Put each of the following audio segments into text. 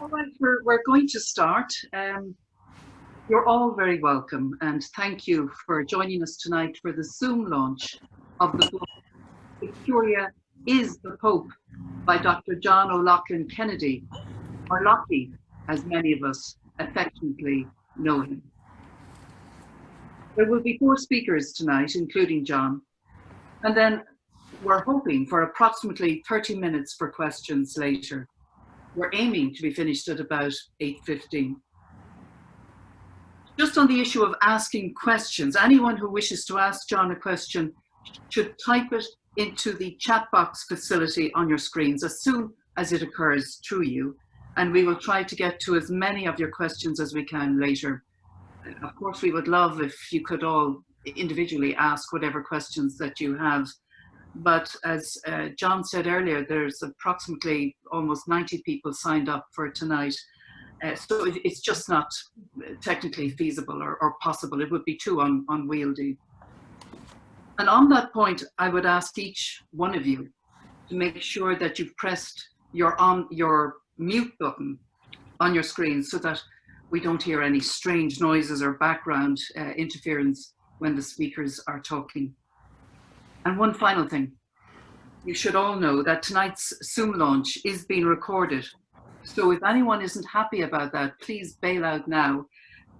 All right, we're going to start. You're all very welcome, and thank you for joining us tonight for the Zoom launch of the book Curia is the Pope by Dr. John O'Loughlin Kennedy, or Loughy, as many of us affectionately know him. There will be 4 speakers tonight, including John, and then we're hoping for approximately 30 minutes for questions later. We're aiming to be finished at about 8:15. Just on the issue of asking questions, anyone who wishes to ask John a question should type it into the chat box facility on your screens as soon as it occurs to you, and we will try to get to as many of your questions as we can later. Of course, we would love if you could all individually ask whatever questions that you have. But as John said earlier, there's approximately almost 90 people signed up for tonight. So it's just not technically feasible or possible. It would be too unwieldy. And on that point, I would ask each one of you to make sure that you've pressed your mute button on your screen so that we don't hear any strange noises or background interference when the speakers are talking. And one final thing, you should all know that tonight's Zoom launch is being recorded. So if anyone isn't happy about that, please bail out now,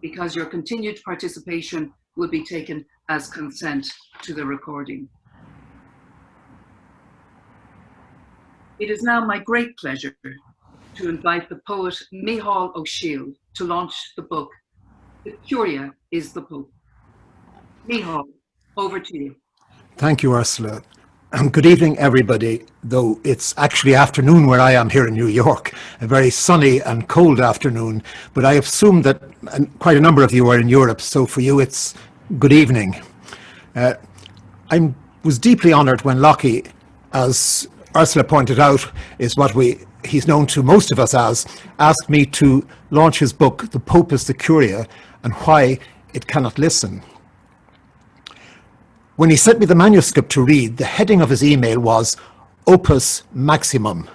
because your continued participation will be taken as consent to the recording. It is now my great pleasure to invite the poet Micheal to launch the book, Curia is the Pope. Micheal, over to you. Thank you, Ursula. Good evening, everybody, though it's actually afternoon where I am here in New York, a very sunny and cold afternoon, but I assume that quite a number of you are in Europe, so for you it's good evening. I was deeply honoured when Loughy, as Ursula pointed out, is what he's known to most of us as, asked me to launch his book, The Pope is the Curia, and Why It Cannot Listen. When he sent me the manuscript to read, the heading of his email was Opus Maximum.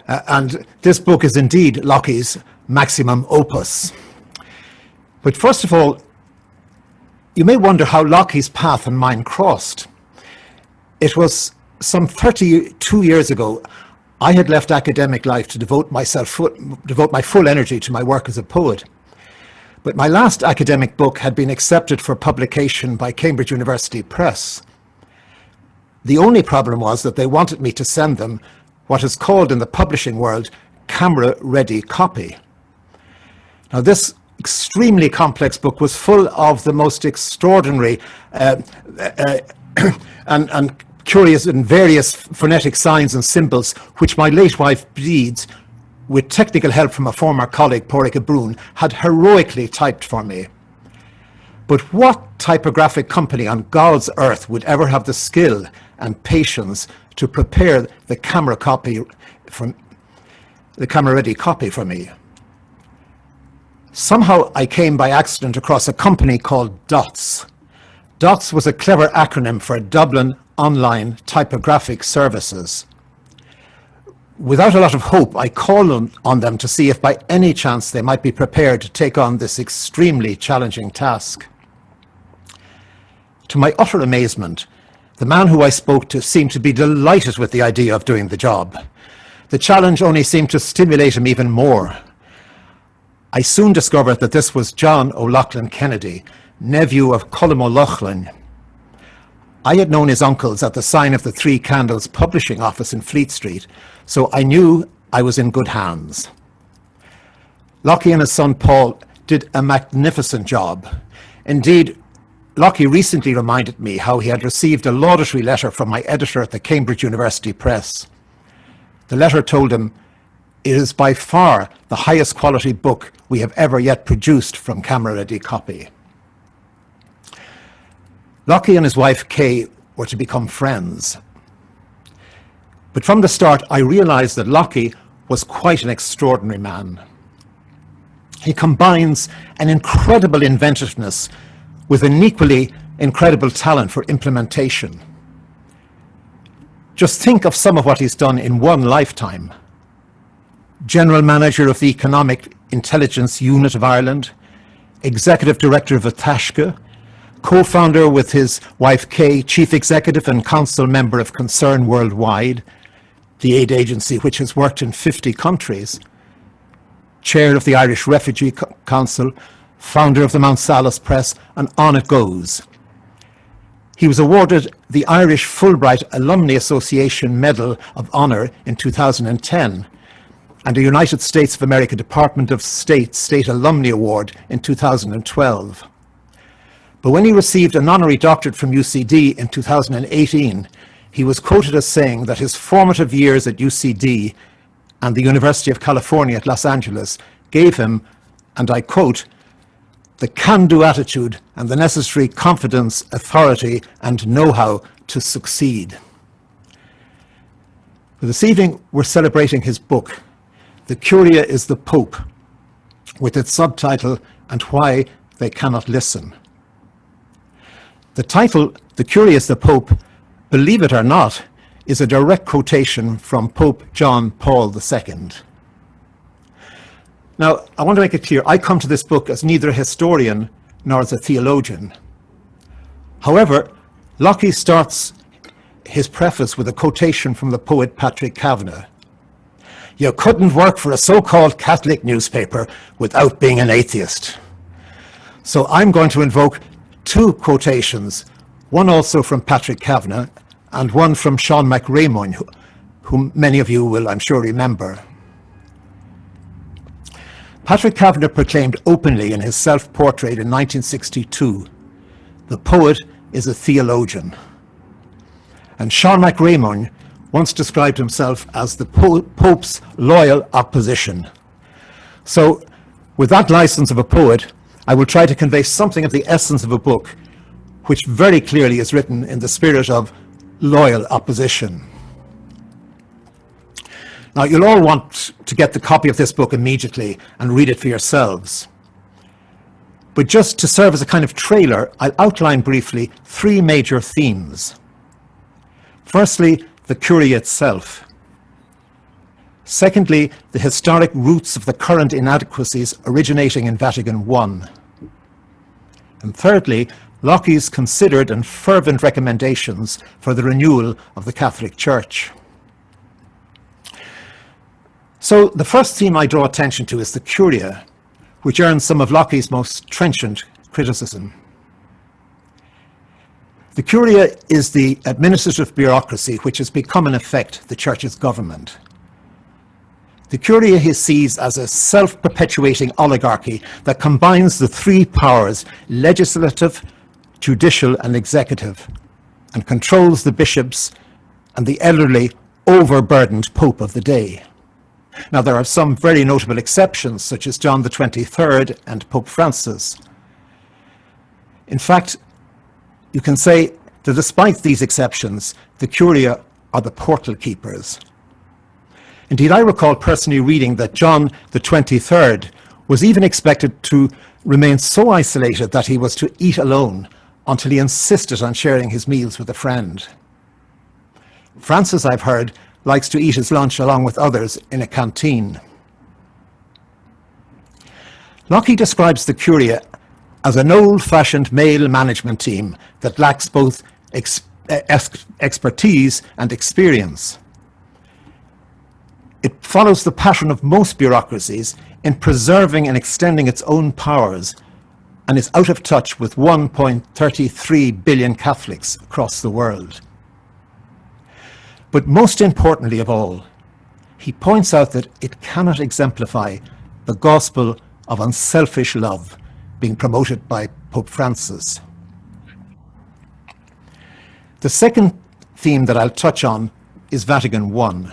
And this book is indeed Loughy's maximum opus. But first of all, you may wonder how Loughy's path and mine crossed. It was some 32 years ago. I had left academic life to devote my full energy to my work as a poet. But my last academic book had been accepted for publication by Cambridge University Press. The only problem was that they wanted me to send them what is called in the publishing world camera-ready copy. Now, this extremely complex book was full of the most extraordinary and curious and various phonetic signs and symbols, which my late wife Breeds, with technical help from a former colleague, Porrica Brune, had heroically typed for me. But what typographic company on God's earth would ever have the skill and patience to prepare the camera-ready copy for me? Somehow I came by accident across a company called DOTS. DOTS was a clever acronym for Dublin Online Typographic Services. Without a lot of hope, I called on them to see if by any chance they might be prepared to take on this extremely challenging task. To my utter amazement, the man who I spoke to seemed to be delighted with the idea of doing the job. The challenge only seemed to stimulate him even more. I soon discovered that this was John O'Loughlin Kennedy, nephew of Colm O'Loughlin. I had known his uncles at the Sign of the Three Candles publishing office in Fleet Street, so I knew I was in good hands. Loughy and his son Paul did a magnificent job. Indeed, Loughy recently reminded me how he had received a laudatory letter from my editor at the Cambridge University Press. The letter told him, "It is by far the highest quality book we have ever yet produced from camera-ready copy." Loughy and his wife Kay were to become friends. But from the start, I realized that Loughy was quite an extraordinary man. He combines an incredible inventiveness with an equally incredible talent for implementation. Just think of some of what he's done in one lifetime. General Manager of the Economic Intelligence Unit of Ireland, Executive Director of Atashka, co-founder with his wife Kay, Chief Executive and Council Member of Concern Worldwide, the aid agency which has worked in 50 countries, Chair of the Irish Refugee Council, founder of the Mount Salas Press, and on it goes. He was awarded the Irish Fulbright Alumni Association Medal of Honor in 2010 and a United States of America Department of State State Alumni Award in 2012. But when he received an honorary doctorate from UCD in 2018, he was quoted as saying that his formative years at UCD and the University of California at Los Angeles gave him, and I quote, the can-do attitude and the necessary confidence, authority, and know-how to succeed. But this evening, we're celebrating his book, The Curia is the Pope, with its subtitle, And Why They Cannot Listen. The title, The Curia is the Pope, believe it or not, is a direct quotation from Pope John Paul II. Now, I want to make it clear, I come to this book as neither a historian nor as a theologian. However, Loughy starts his preface with a quotation from the poet Patrick Kavanagh. You couldn't work for a so-called Catholic newspaper without being an atheist. So I'm going to invoke two quotations, one also from Patrick Kavanagh and one from Sean McRaymond, whom many of you will, I'm sure, remember. Patrick Kavanagh proclaimed openly in his self-portrait in 1962, the poet is a theologian. And Sean McRaymond once described himself as the Pope's loyal opposition. So, with that license of a poet, I will try to convey something of the essence of a book, which very clearly is written in the spirit of loyal opposition. Now, you'll all want to get the copy of this book immediately and read it for yourselves. But just to serve as a kind of trailer, I'll outline briefly three major themes. Firstly, the Curia itself. Secondly, the historic roots of the current inadequacies originating in Vatican I. And thirdly, Loughy's considered and fervent recommendations for the renewal of the Catholic Church. So the first theme I draw attention to is the Curia, which earns some of Loughy's most trenchant criticism. The Curia is the administrative bureaucracy which has become in effect the Church's government. The Curia he sees as a self-perpetuating oligarchy that combines the three powers, legislative, judicial and executive, and controls the bishops and the elderly, overburdened Pope of the day. Now, there are some very notable exceptions, such as John the 23rd and Pope Francis. In fact, you can say that despite these exceptions, the Curia are the portal keepers. Indeed, I recall personally reading that John the 23rd was even expected to remain so isolated that he was to eat alone until he insisted on sharing his meals with a friend. Francis, I've heard, likes to eat his lunch along with others in a canteen. Loughy describes the Curia as an old-fashioned male management team that lacks both expertise and experience. It follows the pattern of most bureaucracies in preserving and extending its own powers and is out of touch with 1.33 billion Catholics across the world. But most importantly of all, he points out that it cannot exemplify the gospel of unselfish love being promoted by Pope Francis. The second theme that I'll touch on is Vatican I.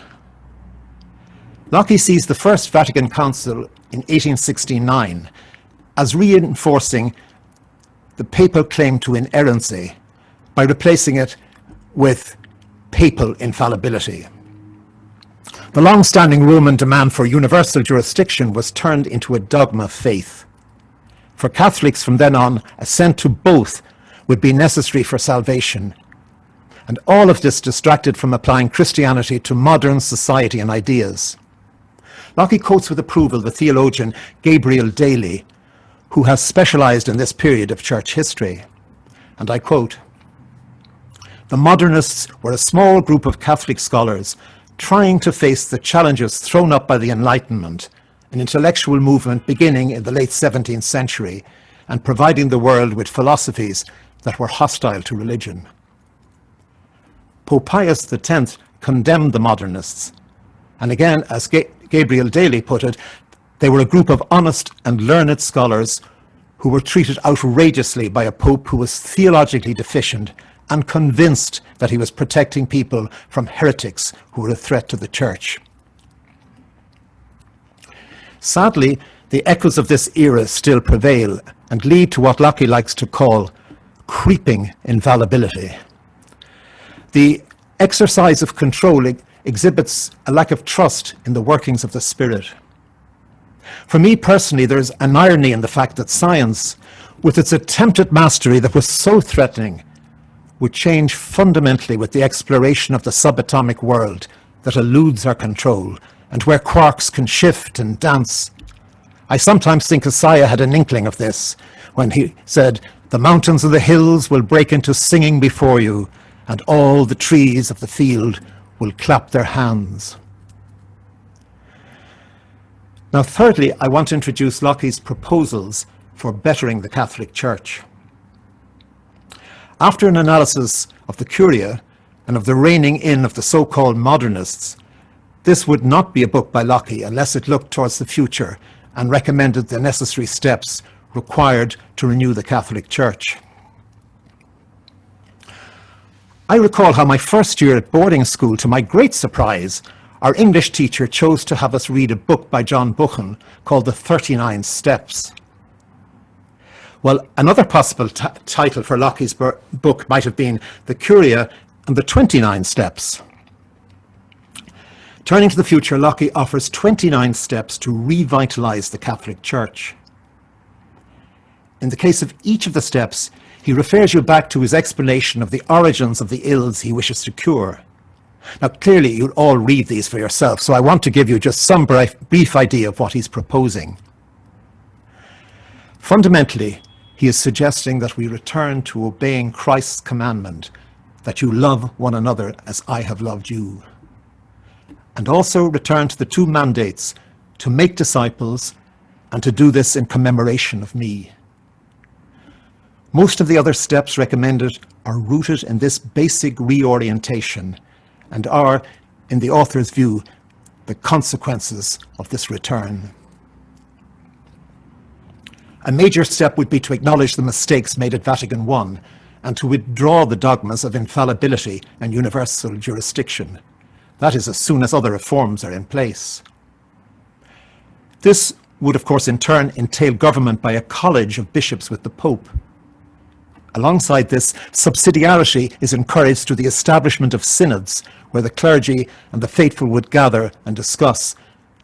Loughy sees the First Vatican Council in 1869 as reinforcing the papal claim to inerrancy by replacing it with papal infallibility. The long-standing Roman demand for universal jurisdiction was turned into a dogma of faith. For Catholics from then on, assent to both would be necessary for salvation, and all of this distracted from applying Christianity to modern society and ideas. Loughy quotes with approval the theologian Gabriel Daly, who has specialised in this period of church history. And I quote, "The modernists were a small group of Catholic scholars trying to face the challenges thrown up by the Enlightenment, an intellectual movement beginning in the late 17th century and providing the world with philosophies that were hostile to religion." Pope Pius X condemned the modernists, and again, as Gabriel Daly put it, they were a group of honest and learned scholars who were treated outrageously by a pope who was theologically deficient and convinced that he was protecting people from heretics who were a threat to the church. Sadly, the echoes of this era still prevail and lead to what Loughy likes to call creeping infallibility. The exercise of control exhibits a lack of trust in the workings of the Spirit. For me personally, there is an irony in the fact that science, with its attempted mastery that was so threatening, would change fundamentally with the exploration of the subatomic world that eludes our control and where quarks can shift and dance. I sometimes think Isaiah had an inkling of this when he said, "The mountains and the hills will break into singing before you, and all the trees of the field will clap their hands." Now, thirdly, I want to introduce Loughy's proposals for bettering the Catholic Church. After an analysis of the Curia and of the reining in of the so-called modernists, this would not be a book by Loughy unless it looked towards the future and recommended the necessary steps required to renew the Catholic Church. I recall how my first year at boarding school, to my great surprise, our English teacher chose to have us read a book by John Buchan called The 39 Steps. Well, another possible title for Loughy's book might have been The Curia and the 29 Steps. Turning to the future, Loughy offers 29 steps to revitalise the Catholic Church. In the case of each of the steps, he refers you back to his explanation of the origins of the ills he wishes to cure. Now, clearly, you'll all read these for yourself, so I want to give you just some brief idea of what he's proposing. Fundamentally, he is suggesting that we return to obeying Christ's commandment, that you love one another as I have loved you. And also return to the two mandates, to make disciples and to do this in commemoration of me. Most of the other steps recommended are rooted in this basic reorientation and are, in the author's view, the consequences of this return. A major step would be to acknowledge the mistakes made at Vatican I and to withdraw the dogmas of infallibility and universal jurisdiction. That is, as soon as other reforms are in place. This would, of course, in turn entail government by a college of bishops with the Pope. Alongside this, subsidiarity is encouraged through the establishment of synods, where the clergy and the faithful would gather and discuss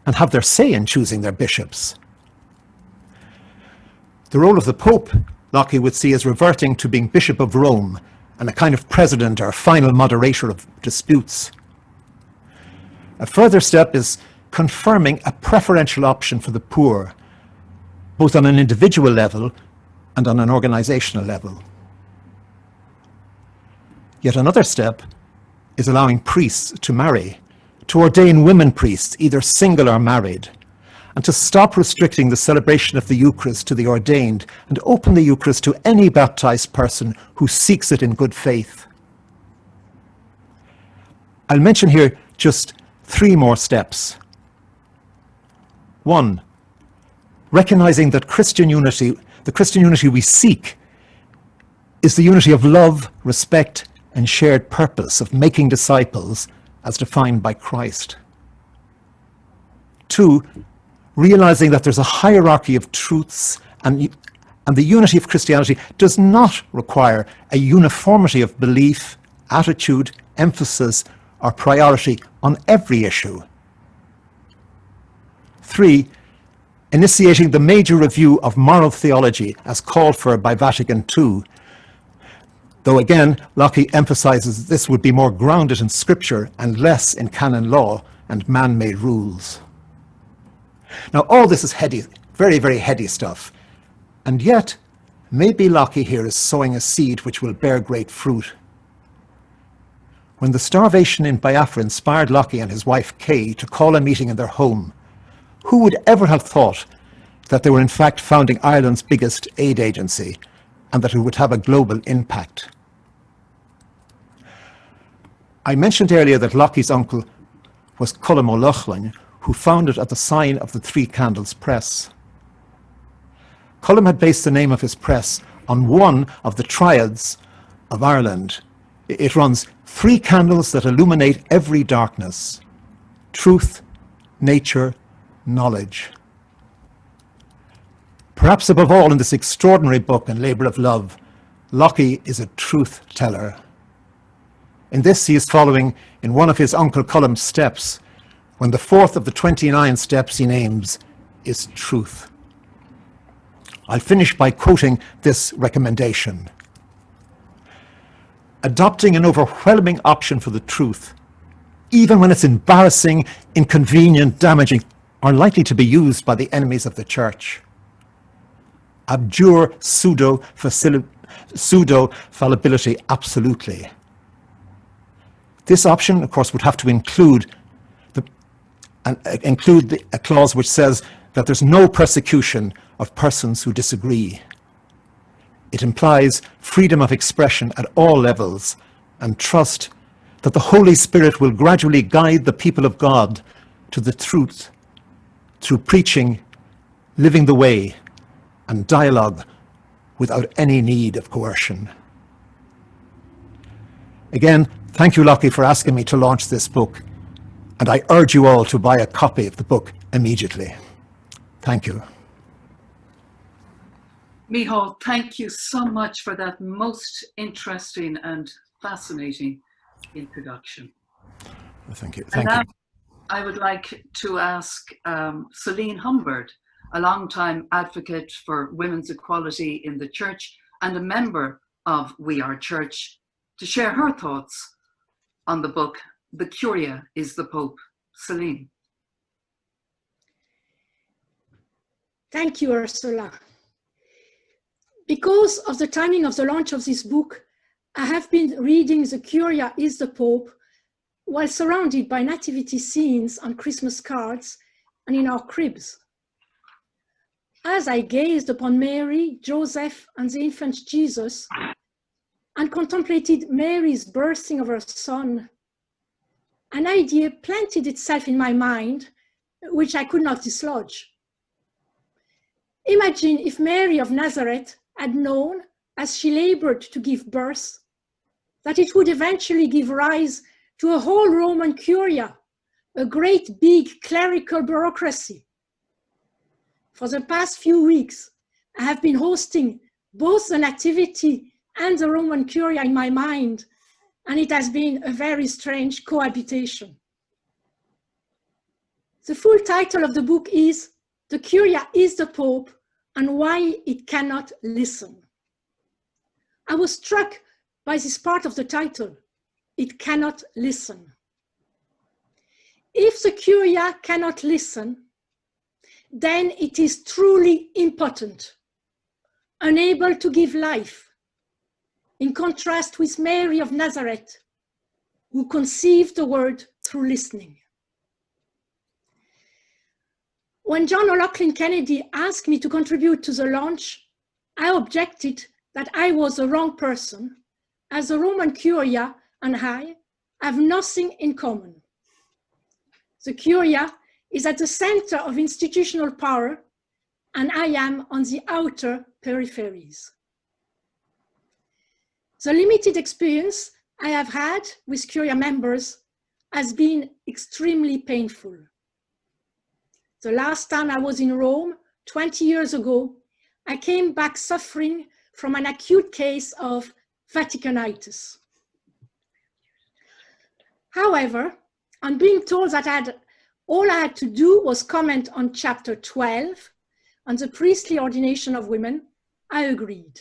and have their say in choosing their bishops. The role of the Pope, Loughy would see as reverting to being Bishop of Rome and a kind of president or final moderator of disputes. A further step is confirming a preferential option for the poor, both on an individual level and on an organizational level. Yet another step is allowing priests to marry, to ordain women priests, either single or married, and to stop restricting the celebration of the Eucharist to the ordained and open the Eucharist to any baptized person who seeks it in good faith. I'll mention here just 3 more steps. 1, recognizing that Christian unity, the Christian unity we seek, is the unity of love, respect, and shared purpose of making disciples as defined by Christ. 2, realizing that there's a hierarchy of truths and the unity of Christianity does not require a uniformity of belief, attitude, emphasis, or priority on every issue. 3, initiating the major review of moral theology as called for by Vatican II, though again, Loughy emphasizes this would be more grounded in scripture and less in canon law and man-made rules. Now, all this is heady, very, very heady stuff. And yet, maybe Loughy here is sowing a seed which will bear great fruit. When the starvation in Biafra inspired Loughy and his wife Kay to call a meeting in their home, who would ever have thought that they were in fact founding Ireland's biggest aid agency and that it would have a global impact? I mentioned earlier that Loughy's uncle was Colm O'Loughlin, who founded at the sign of the Three Candles Press. Colm had based the name of his press on one of the triads of Ireland. It runs, 3 candles that illuminate every darkness: truth, nature, knowledge. Perhaps above all in this extraordinary book and labour of love, Loughy is a truth teller. In this he is following in one of his Uncle Colm's steps, when the 4th of the 29 steps he names is truth. I'll finish by quoting this recommendation. Adopting an overwhelming option for the truth, even when it's embarrassing, inconvenient, damaging, are likely to be used by the enemies of the Church. Abjure pseudo-fallibility, absolutely. This option, of course, would have to include a clause which says that there's no persecution of persons who disagree. It implies freedom of expression at all levels and trust that the Holy Spirit will gradually guide the people of God to the truth through preaching, living the way, and dialogue without any need of coercion. Again, thank you, Loughy, for asking me to launch this book, and I urge you all to buy a copy of the book immediately. Thank you. Micheal, thank you so much for that most interesting and fascinating introduction. Thank you. And now I would like to ask Soline Humbert, a long-time advocate for women's equality in the Church and a member of We Are Church, to share her thoughts on the book, The Curia is the Pope. Soline. Thank you, Ursula. Because of the timing of the launch of this book, I have been reading The Curia is the Pope while surrounded by nativity scenes on Christmas cards and in our cribs. As I gazed upon Mary, Joseph, and the infant Jesus, and contemplated Mary's birthing of her son, an idea planted itself in my mind, which I could not dislodge. Imagine if Mary of Nazareth had known, as she labored to give birth, that it would eventually give rise to a whole Roman Curia, a great big clerical bureaucracy. For the past few weeks, I have been hosting both the Nativity and the Roman Curia in my mind, and it has been a very strange cohabitation. The full title of the book is The Curia is the Pope and Why It Cannot Listen. I was struck by this part of the title, It Cannot Listen. If the Curia cannot listen, then it is truly impotent, unable to give life, in contrast with Mary of Nazareth, who conceived the word through listening. When John O'Loughlin Kennedy asked me to contribute to the launch, I objected that I was the wrong person, as the Roman Curia and I have nothing in common. The Curia is at the center of institutional power, and I am on the outer peripheries. The limited experience I have had with Curia members has been extremely painful. The last time I was in Rome, 20 years ago, I came back suffering from an acute case of Vaticanitis. However, on being told that all I had to do was comment on chapter 12, on the priestly ordination of women, I agreed.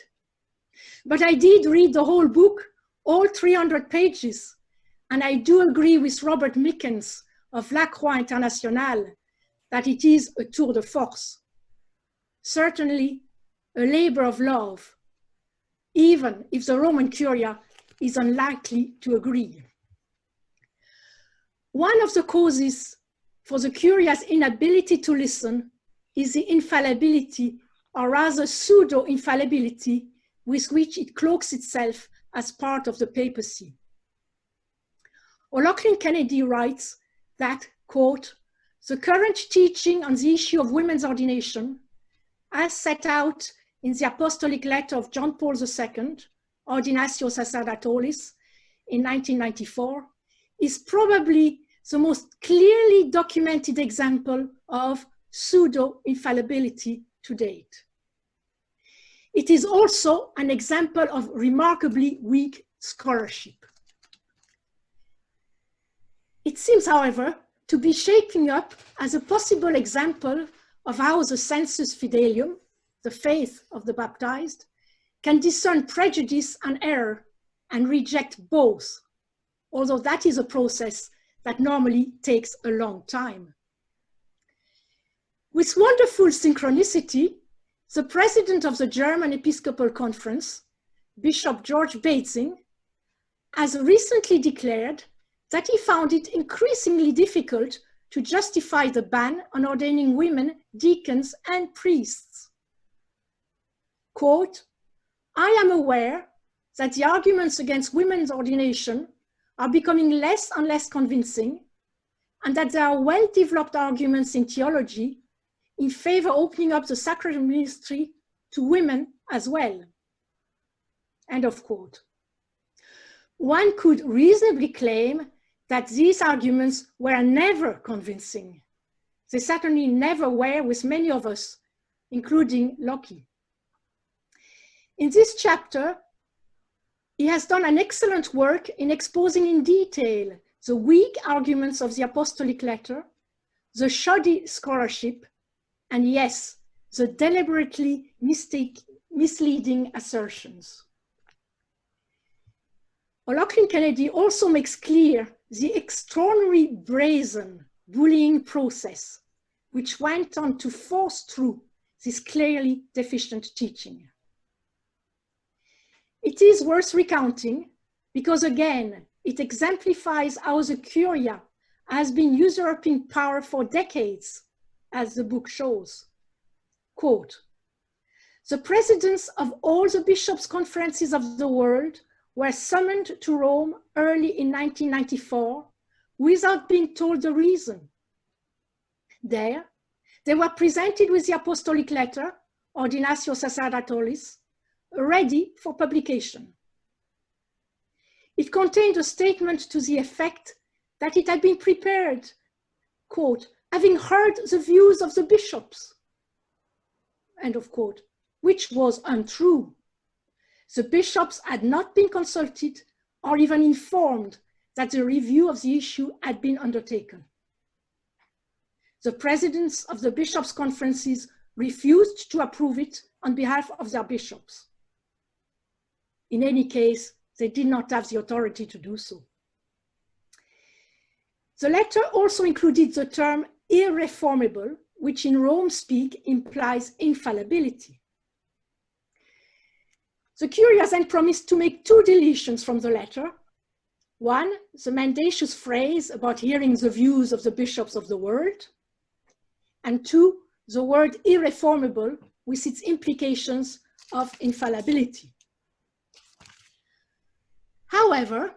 But I did read the whole book, all 300 pages, and I do agree with Robert Mickens of La Croix Internationale that it is a tour de force, certainly a labor of love, even if the Roman Curia is unlikely to agree. One of the causes for the Curia's inability to listen is the infallibility, or rather pseudo-infallibility, with which it cloaks itself as part of the papacy. O'Loughlin Kennedy writes that, quote, "The current teaching on the issue of women's ordination, as set out in the apostolic letter of John Paul II, Ordinatio Sacerdotales, in 1994, is probably the most clearly documented example of pseudo-infallibility to date. It is also an example of remarkably weak scholarship. It seems, however, to be shaping up as a possible example of how the sensus fidelium, the faith of the baptized, can discern prejudice and error and reject both, although that is a process that normally takes a long time. With wonderful synchronicity, the president of the German Episcopal Conference, Bishop George Batzing, has recently declared that he found it increasingly difficult to justify the ban on ordaining women deacons and priests. Quote, "I am aware that the arguments against women's ordination are becoming less and less convincing, and that there are well-developed arguments in theology in favor of opening up the sacrament ministry to women as well." End of quote. One could reasonably claim that these arguments were never convincing. They certainly never were with many of us, including Loughy. In this chapter, he has done an excellent work in exposing in detail the weak arguments of the apostolic letter, the shoddy scholarship, and yes, the deliberately misleading assertions. O'Loughlin Kennedy also makes clear the extraordinary brazen bullying process which went on to force through this clearly deficient teaching. It is worth recounting because, again, it exemplifies how the Curia has been usurping power for decades, as the book shows. Quote, "The presidents of all the bishops' conferences of the world were summoned to Rome early in 1994 without being told the reason. There, they were presented with the apostolic letter, Ordinatio Sacerdotales, ready for publication. It contained a statement to the effect that it had been prepared, quote, having heard the views of the bishops, end of quote, which was untrue. The bishops had not been consulted or even informed that the review of the issue had been undertaken. The presidents of the bishops' conferences refused to approve it on behalf of their bishops. In any case, they did not have the authority to do so. The letter also included the term irreformable, which in Rome speak implies infallibility. The Curia then promised to make two deletions from the letter. One, the mendacious phrase about hearing the views of the bishops of the world. And two, the word irreformable with its implications of infallibility. However,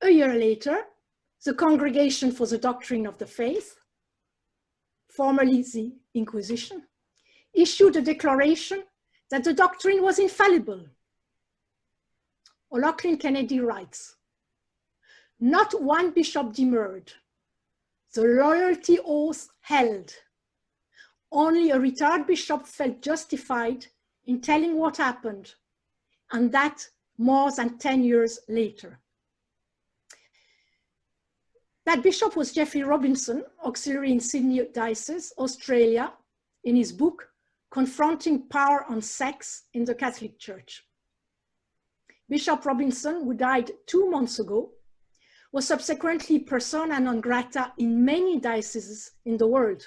a year later, the Congregation for the Doctrine of the Faith, formerly the Inquisition, issued a declaration that the doctrine was infallible. O'Loughlin Kennedy writes, "Not one bishop demurred. The loyalty oath held. Only a retired bishop felt justified in telling what happened, and that more than 10 years later." That bishop was Geoffrey Robinson, auxiliary in Sydney Diocese, Australia, in his book, Confronting Power on Sex in the Catholic Church. Bishop Robinson, who died 2 months ago, was subsequently persona non grata in many dioceses in the world,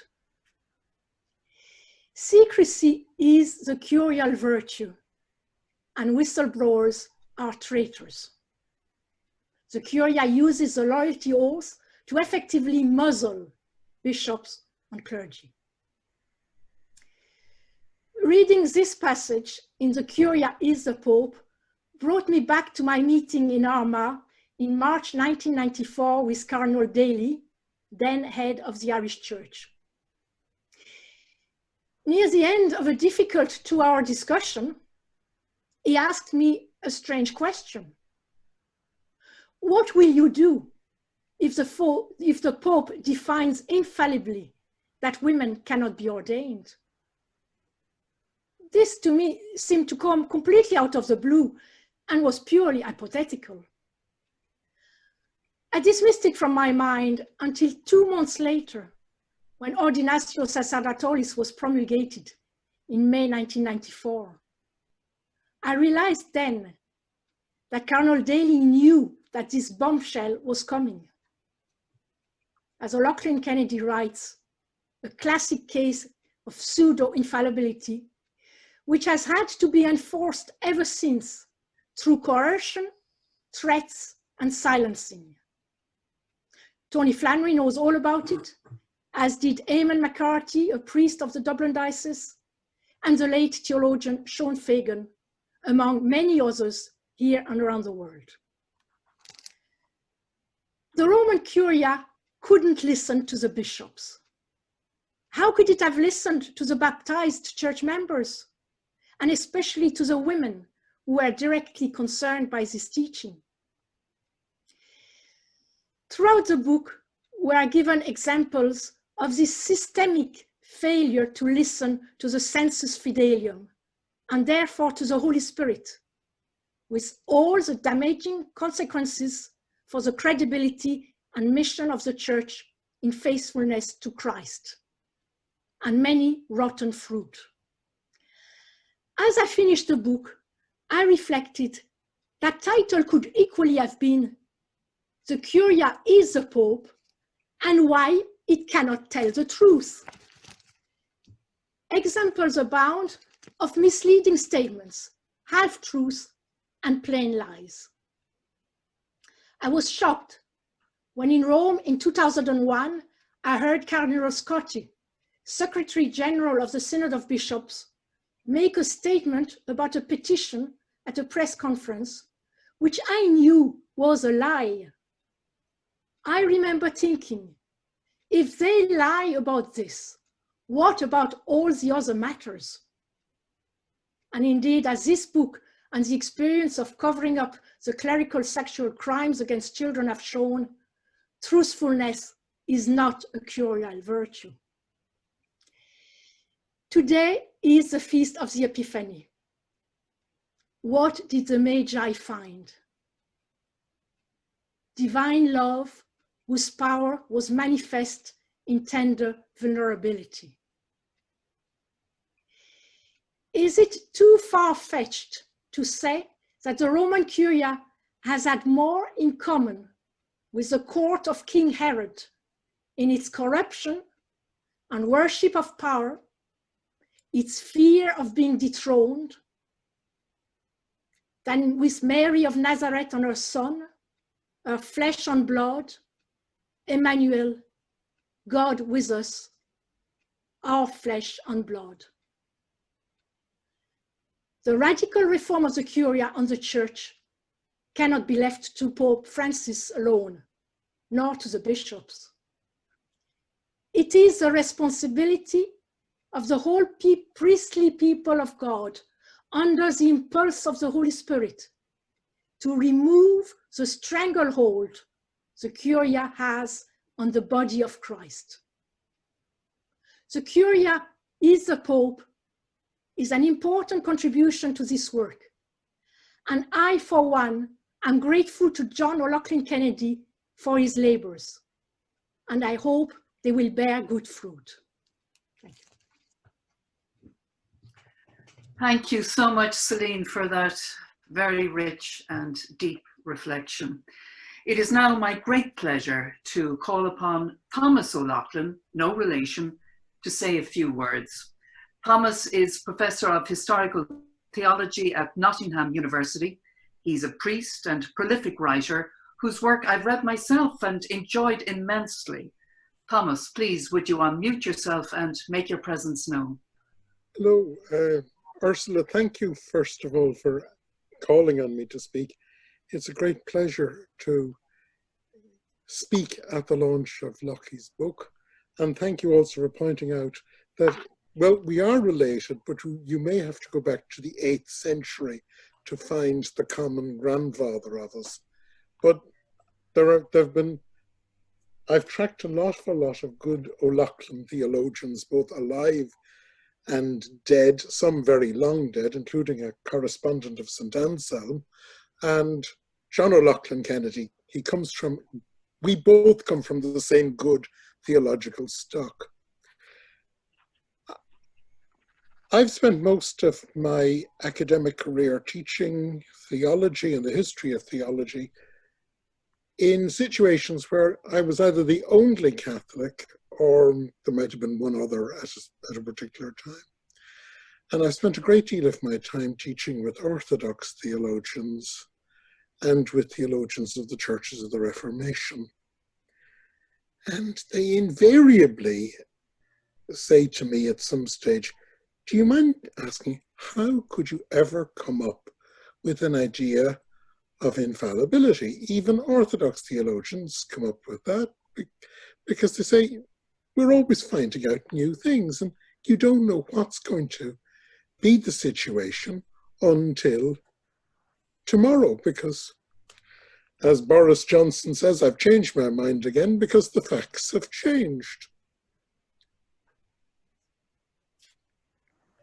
Secrecy is the curial virtue, and whistleblowers are traitors. The Curia uses the loyalty oath to effectively muzzle bishops and clergy. Reading this passage in the Curia is the Pope brought me back to my meeting in Armagh in March 1994 with Cardinal Daly, then head of the Irish Church. Near the end of a difficult 2-hour discussion, he asked me a strange question. What will you do if the Pope defines infallibly that women cannot be ordained? This to me seemed to come completely out of the blue and was purely hypothetical. I dismissed it from my mind until 2 months later, when Ordinatio Sacerdotalism was promulgated in May 1994. I realized then that Cardinal Daly knew that this bombshell was coming. As O'Loughlin Kennedy writes, a classic case of pseudo-infallibility, which has had to be enforced ever since through coercion, threats, and silencing. Tony Flannery knows all about it, as did Eamon McCarthy, a priest of the Dublin Diocese, and the late theologian Sean Fagan, among many others here and around the world. The Roman Curia couldn't listen to the bishops. How could it have listened to the baptized church members, and especially to the women who were directly concerned by this teaching? Throughout the book, we are given examples of this systemic failure to listen to the sensus fidelium, and therefore to the Holy Spirit, with all the damaging consequences for the credibility and mission of the Church in faithfulness to Christ, and many rotten fruit. As I finished the book, I reflected that title could equally have been "The Curia is the Pope, and why it cannot tell the truth." Examples abound of misleading statements, half-truths, and plain lies. I was shocked when in Rome in 2001, I heard Cardinal Scotti, Secretary General of the Synod of Bishops, make a statement about a petition at a press conference, which I knew was a lie. I remember thinking, if they lie about this, what about all the other matters? And indeed, as this book and the experience of covering up the clerical sexual crimes against children have shown, truthfulness is not a curial virtue. Today is the feast of the Epiphany. What did the Magi find? Divine love whose power was manifest in tender vulnerability. Is it too far-fetched to say that the Roman Curia has had more in common with the court of King Herod in its corruption and worship of power, its fear of being dethroned, than with Mary of Nazareth and her son, her flesh and blood, Emmanuel, God with us, our flesh and blood? The radical reform of the Curia on the Church cannot be left to Pope Francis alone, nor to the bishops. It is the responsibility of the whole priestly people of God, under the impulse of the Holy Spirit, to remove the stranglehold the Curia has on the body of Christ. The Curia is the Pope is an important contribution to this work. And I, for one, am grateful to John O'Loughlin Kennedy for his labors. And I hope they will bear good fruit. Thank you. Thank you so much, Soline, for that very rich and deep reflection. It is now my great pleasure to call upon Thomas O'Loughlin, no relation, to say a few words. Thomas is Professor of Historical Theology at Nottingham University. He's a priest and prolific writer whose work I've read myself and enjoyed immensely. Thomas, please, would you unmute yourself and make your presence known? Hello, Ursula, thank you first of all for calling on me to speak. It's a great pleasure to speak at the launch of Loughy's book. And thank you also for pointing out that, well, we are related, but you may have to go back to the 8th century to find the common grandfather of us. But I've tracked an awful lot of good O'Loughlin theologians, both alive and dead, some very long dead, including a correspondent of St. Anselm, and John O'Loughlin Kennedy. We both come from the same good theological stock. I've spent most of my academic career teaching theology and the history of theology in situations where I was either the only Catholic or there might have been one other at a particular time. And I spent a great deal of my time teaching with Orthodox theologians and with theologians of the churches of the Reformation. And they invariably say to me at some stage, do you mind asking, how could you ever come up with an idea of infallibility? Even Orthodox theologians come up with that because they say, we're always finding out new things and you don't know what's going to be the situation until tomorrow, because as Boris Johnson says, I've changed my mind again because the facts have changed.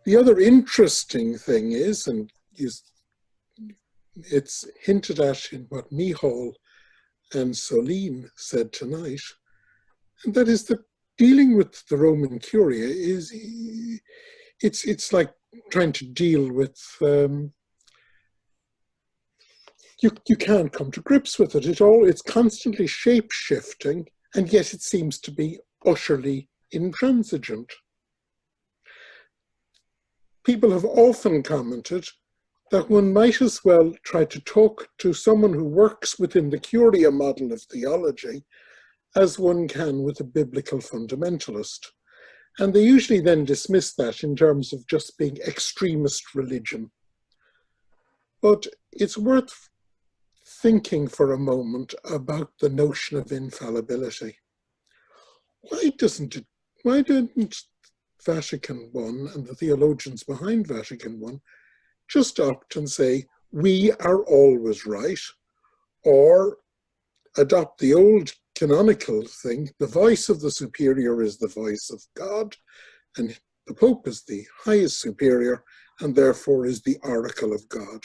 The other interesting thing is, and it's hinted at in what Micheal and Soline said tonight, and that is that dealing with the Roman Curia it's like trying to deal with you can't come to grips with it. It's constantly shape-shifting, and yet it seems to be utterly intransigent. People have often commented that one might as well try to talk to someone who works within the Curia model of theology as one can with a biblical fundamentalist. And they usually then dismiss that in terms of just being extremist religion. But it's worth thinking for a moment about the notion of infallibility. Why didn't Vatican I and the theologians behind Vatican I just opt and say, we are always right, or adopt the old canonical thing, the voice of the superior is the voice of God, and the Pope is the highest superior, and therefore is the oracle of God.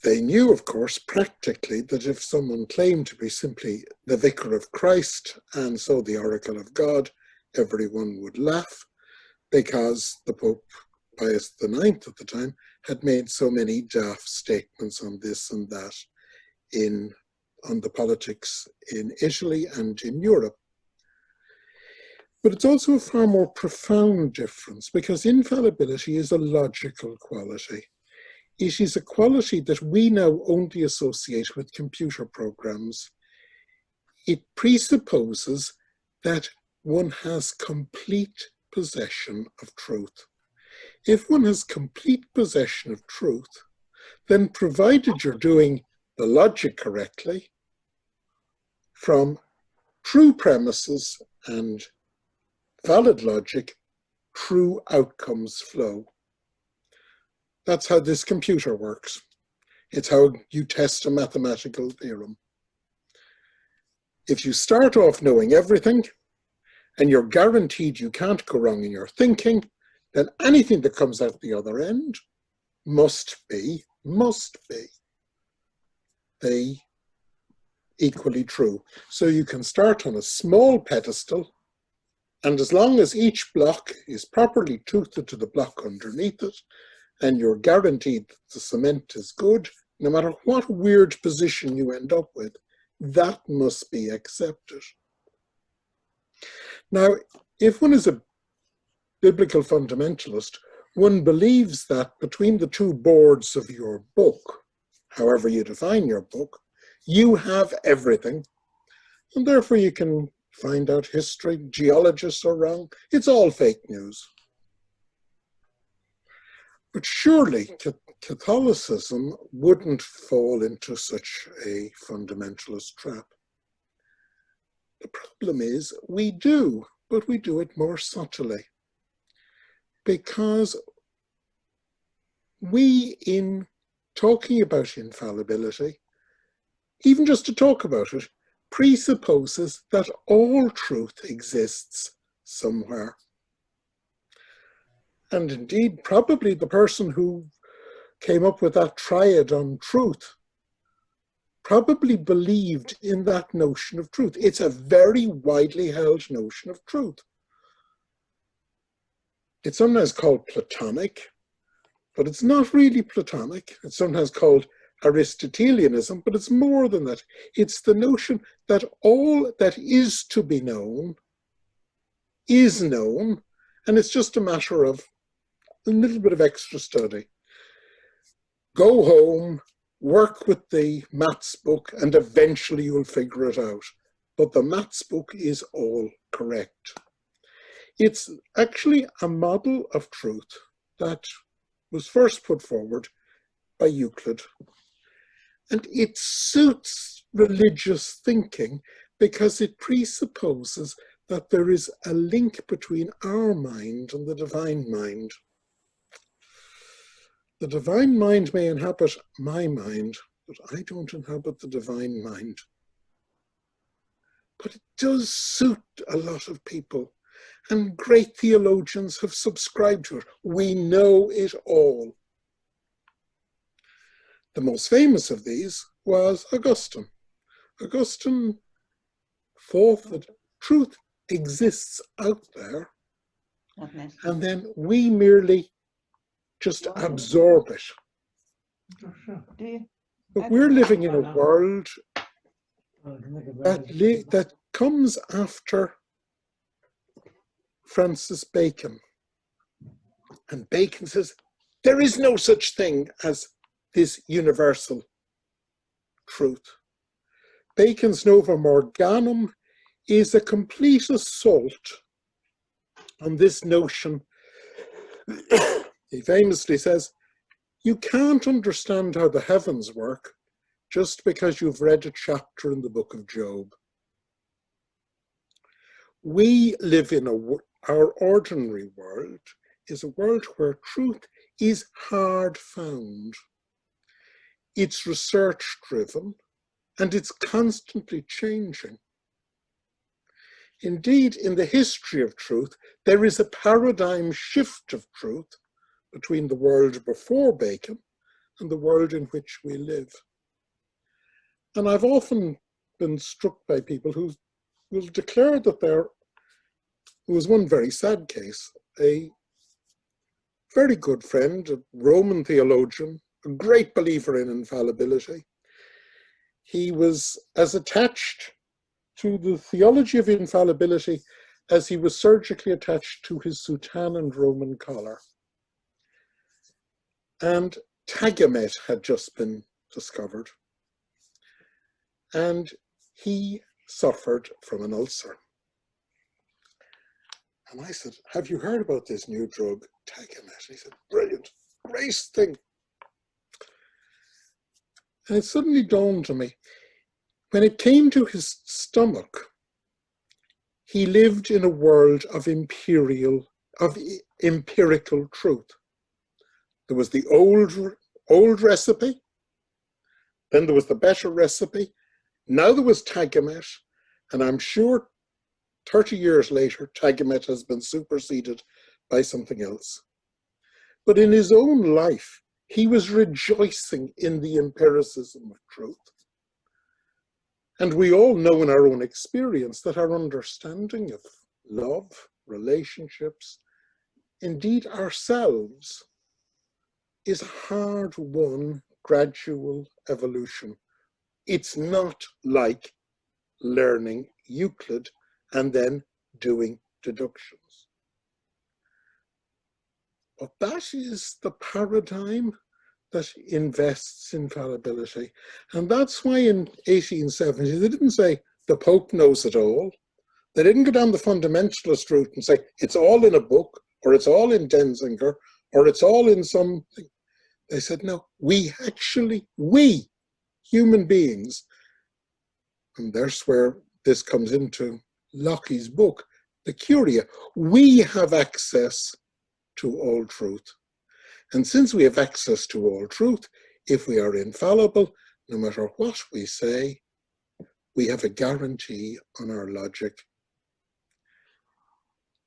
They knew, of course, practically that if someone claimed to be simply the vicar of Christ and so the oracle of God, everyone would laugh, because the Pope Pius IX at the time had made so many daft statements on this and that on the politics in Italy and in Europe. But it's also a far more profound difference, because infallibility is a logical quality. It is a quality that we now only associate with computer programs. It presupposes that one has complete possession of truth. If one has complete possession of truth, then provided you're doing the logic correctly, from true premises and valid logic, true outcomes flow. That's how this computer works. It's how you test a mathematical theorem. If you start off knowing everything, and you're guaranteed you can't go wrong in your thinking, then anything that comes out the other end must be equally true. So you can start on a small pedestal, and as long as each block is properly toothed to the block underneath it, and you're guaranteed that the cement is good, no matter what weird position you end up with, that must be accepted. Now, if one is a biblical fundamentalist, one believes that between the two boards of your book, however you define your book, you have everything, and therefore you can find out history. Geologists are wrong. It's all fake news. But surely Catholicism wouldn't fall into such a fundamentalist trap. The problem is we do, but we do it more subtly. Because we, in talking about infallibility, even just to talk about it, presupposes that all truth exists somewhere. And indeed, probably the person who came up with that triad on truth probably believed in that notion of truth. It's a very widely held notion of truth. It's sometimes called Platonic, but it's not really Platonic. It's sometimes called Aristotelianism, but it's more than that. It's the notion that all that is to be known is known, and it's just a matter of a little bit of extra study. Go home, work with the maths book, and eventually you'll figure it out. But the maths book is all correct. It's actually a model of truth that was first put forward by Euclid. And it suits religious thinking because it presupposes that there is a link between our mind and the divine mind. The divine mind may inhabit my mind, but I don't inhabit the divine mind. But it does suit a lot of people, and great theologians have subscribed to it. We know it all. The most famous of these was Augustine. Augustine thought that truth exists out there, and then we merely just absorb it. But we're living in a world that comes after Francis Bacon. And Bacon says, there is no such thing as this universal truth. Bacon's Novum Organum is a complete assault on this notion. He famously says, you can't understand how the heavens work just because you've read a chapter in the book of Job. We live in our ordinary world is a world where truth is hard found. It's research driven and it's constantly changing. Indeed, in the history of truth, there is a paradigm shift of truth between the world before Bacon and the world in which we live. And I've often been struck by people who will declare that there was one very sad case, a very good friend, a Roman theologian, a great believer in infallibility. He was as attached to the theology of infallibility as he was surgically attached to his soutane and Roman collar. And Tagamet had just been discovered. And he suffered from an ulcer. And I said, have you heard about this new drug, Tagamet? He said, brilliant, great thing. And it suddenly dawned on me, when it came to his stomach, he lived in a world of empirical truth. There was the old recipe, then there was the better recipe, now there was Tagamet, and I'm sure 30 years later, Tagamet has been superseded by something else. But in his own life, he was rejoicing in the empiricism of truth. And we all know in our own experience that our understanding of love, relationships, indeed ourselves, is a hard-won, gradual evolution. It's not like learning Euclid and then doing deductions. But that is the paradigm that invests in fallibility. And that's why in 1870 they didn't say the Pope knows it all. They didn't go down the fundamentalist route and say it's all in a book, or it's all in Denzinger, or it's all in something. They said, no, we, human beings, and there's where this comes into Loughy's book, the Curia, we have access to all truth. And since we have access to all truth, if we are infallible, no matter what we say, we have a guarantee on our logic.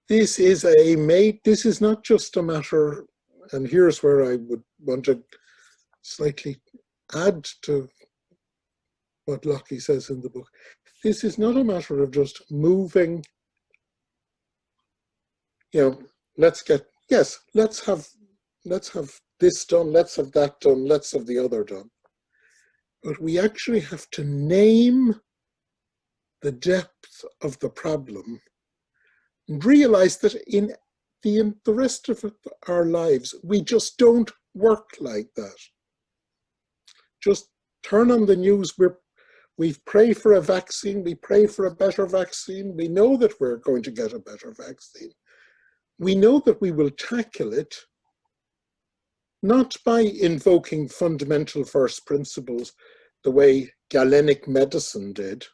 This is not just a matter, and here's where I would want to slightly add to what Loughy says in the book. This is not a matter of just moving, let's have this done, let's have that done, let's have the other done. But we actually have to name the depth of the problem and realize that in the rest of our lives, we just don't work like that. Just turn on the news, we pray for a vaccine, we pray for a better vaccine, we know that we're going to get a better vaccine. We know that we will tackle it not by invoking fundamental first principles the way Galenic medicine did.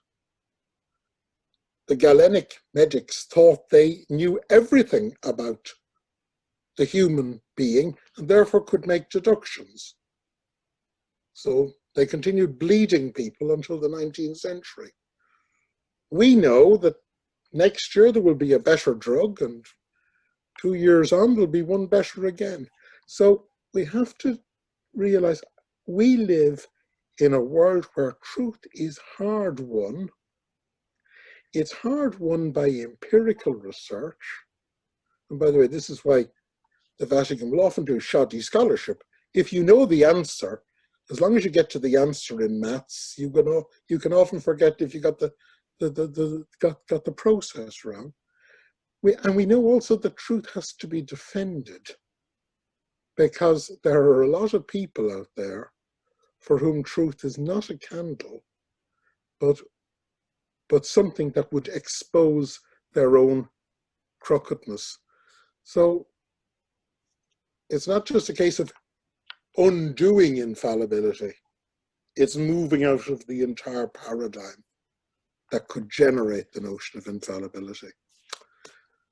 The Galenic medics thought they knew everything about the human being and therefore could make deductions. So they continued bleeding people until the 19th century. We know that next year there will be a better drug, and 2 years on there'll be one better again. So we have to realize we live in a world where truth is hard won. It's hard won by empirical research. And by the way, this is why the Vatican will often do shoddy scholarship. If you know the answer, as long as you get to the answer in maths, you can often forget if you got the process wrong. We know also that truth has to be defended, because there are a lot of people out there for whom truth is not a candle, but something that would expose their own crookedness. So it's not just a case of undoing infallibility, it's moving out of the entire paradigm that could generate the notion of infallibility.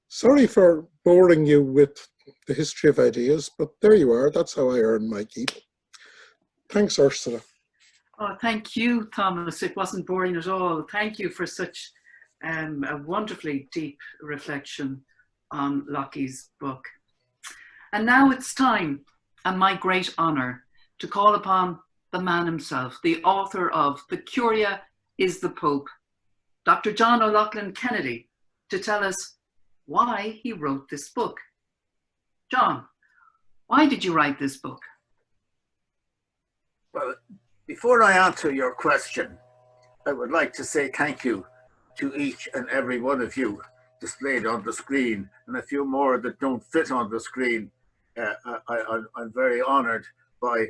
Sorry for boring you with the history of ideas, but there you are. That's how I earn my keep. Thanks, Ursula. Oh, thank you, Thomas. It wasn't boring at all. Thank you for such a wonderfully deep reflection on Loughy's book. And now it's time, and my great honour, to call upon the man himself, the author of The Curia is the Pope, Dr. John O'Loughlin Kennedy, to tell us why he wrote this book. John, why did you write this book? Well, before I answer your question, I would like to say thank you to each and every one of you displayed on the screen, and a few more that don't fit on the screen. I'm very honoured by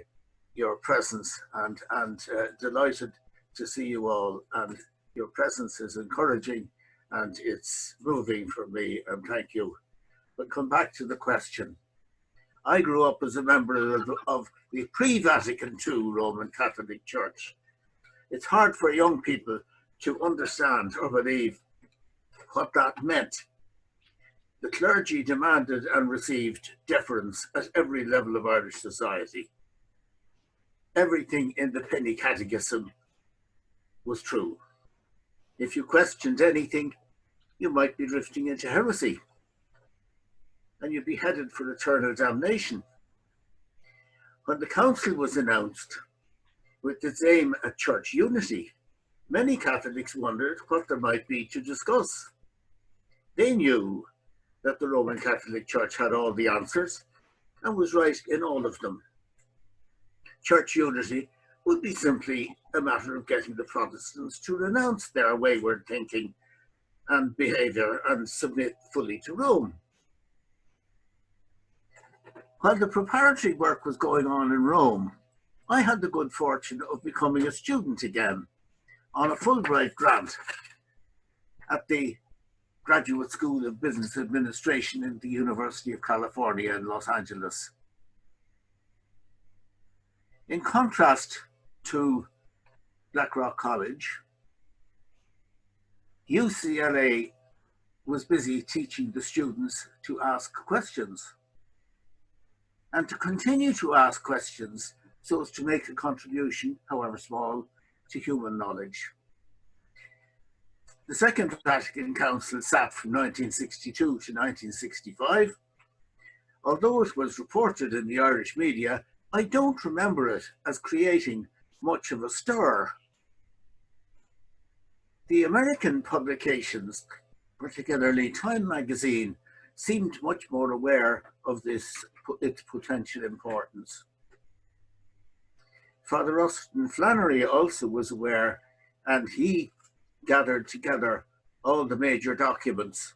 your presence and delighted to see you all, and your presence is encouraging and it's moving for me, and thank you. But come back to the question. I grew up as a member of the pre-Vatican II Roman Catholic Church. It's hard for young people to understand or believe what that meant. The clergy demanded and received deference at every level of Irish society. Everything in the Penny Catechism was true. If you questioned anything, you might be drifting into heresy, and you'd be headed for eternal damnation. When the council was announced with its aim at church unity, many Catholics wondered what there might be to discuss. They knew that the Roman Catholic Church had all the answers and was right in all of them. Church unity would be simply a matter of getting the Protestants to renounce their wayward thinking and behaviour and submit fully to Rome. While the preparatory work was going on in Rome, I had the good fortune of becoming a student again on a Fulbright grant at the Graduate School of Business Administration in the University of California in Los Angeles. In contrast to Blackrock College, UCLA was busy teaching the students to ask questions and to continue to ask questions so as to make a contribution, however small, to human knowledge. The Second Vatican Council sat from 1962 to 1965. Although it was reported in the Irish media, I don't remember it as creating much of a stir. The American publications, particularly Time magazine, seemed much more aware of its potential importance. Father Austin Flannery also was aware, and he gathered together all the major documents,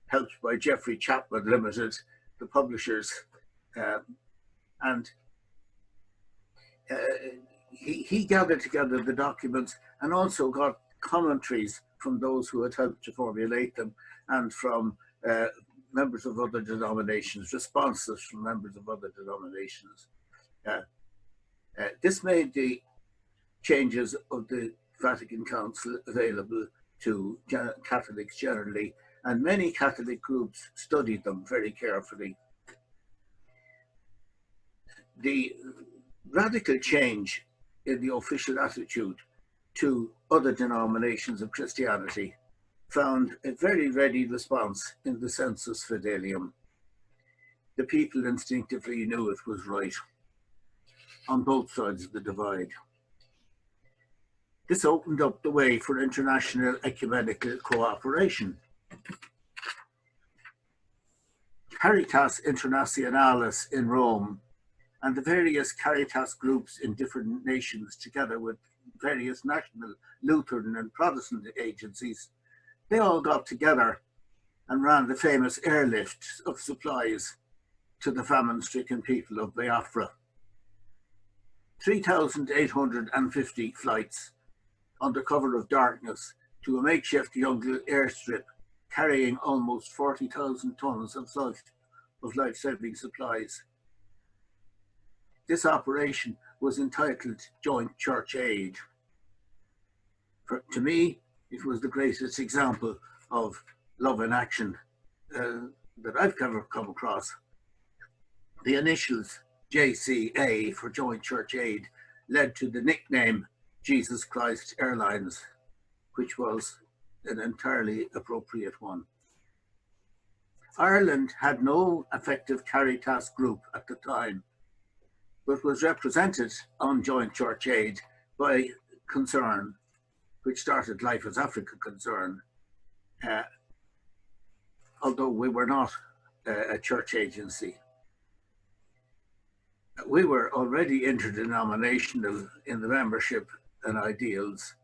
helped by Jeffrey Chapman Limited, the publishers, and he gathered together the documents and also got commentaries from those who had helped to formulate them and from members of other denominations, responses from members of other denominations. This made the changes of the Vatican Council available to Catholics generally, and many Catholic groups studied them very carefully. The radical change in the official attitude to other denominations of Christianity found a very ready response in the Sensus Fidelium. The people instinctively knew it was right on both sides of the divide. This opened up the way for international ecumenical cooperation. Caritas Internationalis in Rome and the various Caritas groups in different nations, together with various national Lutheran and Protestant agencies, they all got together and ran the famous airlift of supplies to the famine-stricken people of Biafra. 3,850 flights under cover of darkness to a makeshift jungle airstrip carrying almost 40,000 tons of life-saving supplies. This operation was entitled Joint Church Aid. To me, it was the greatest example of love in action that I've ever come across. The initials JCA for Joint Church Aid led to the nickname Jesus Christ Airlines, which was an entirely appropriate one. Ireland had no effective Caritas group at the time, but was represented on Joint Church Aid by Concern, which started life as Africa Concern, although we were not a church agency. We were already interdenominational in the membership and ideals,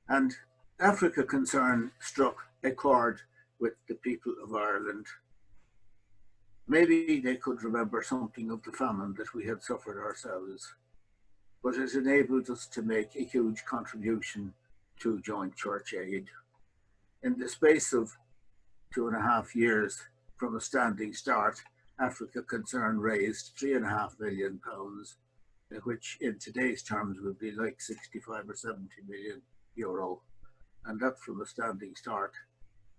and Africa Concern struck a chord with the people of Ireland. Maybe they could remember something of the famine that we had suffered ourselves, but it enabled us to make a huge contribution to Joint Church Aid. In the space of 2.5 years from a standing start, Africa Concern raised £3.5 million, which in today's terms would be like 65 or 70 million euro. And that from a standing start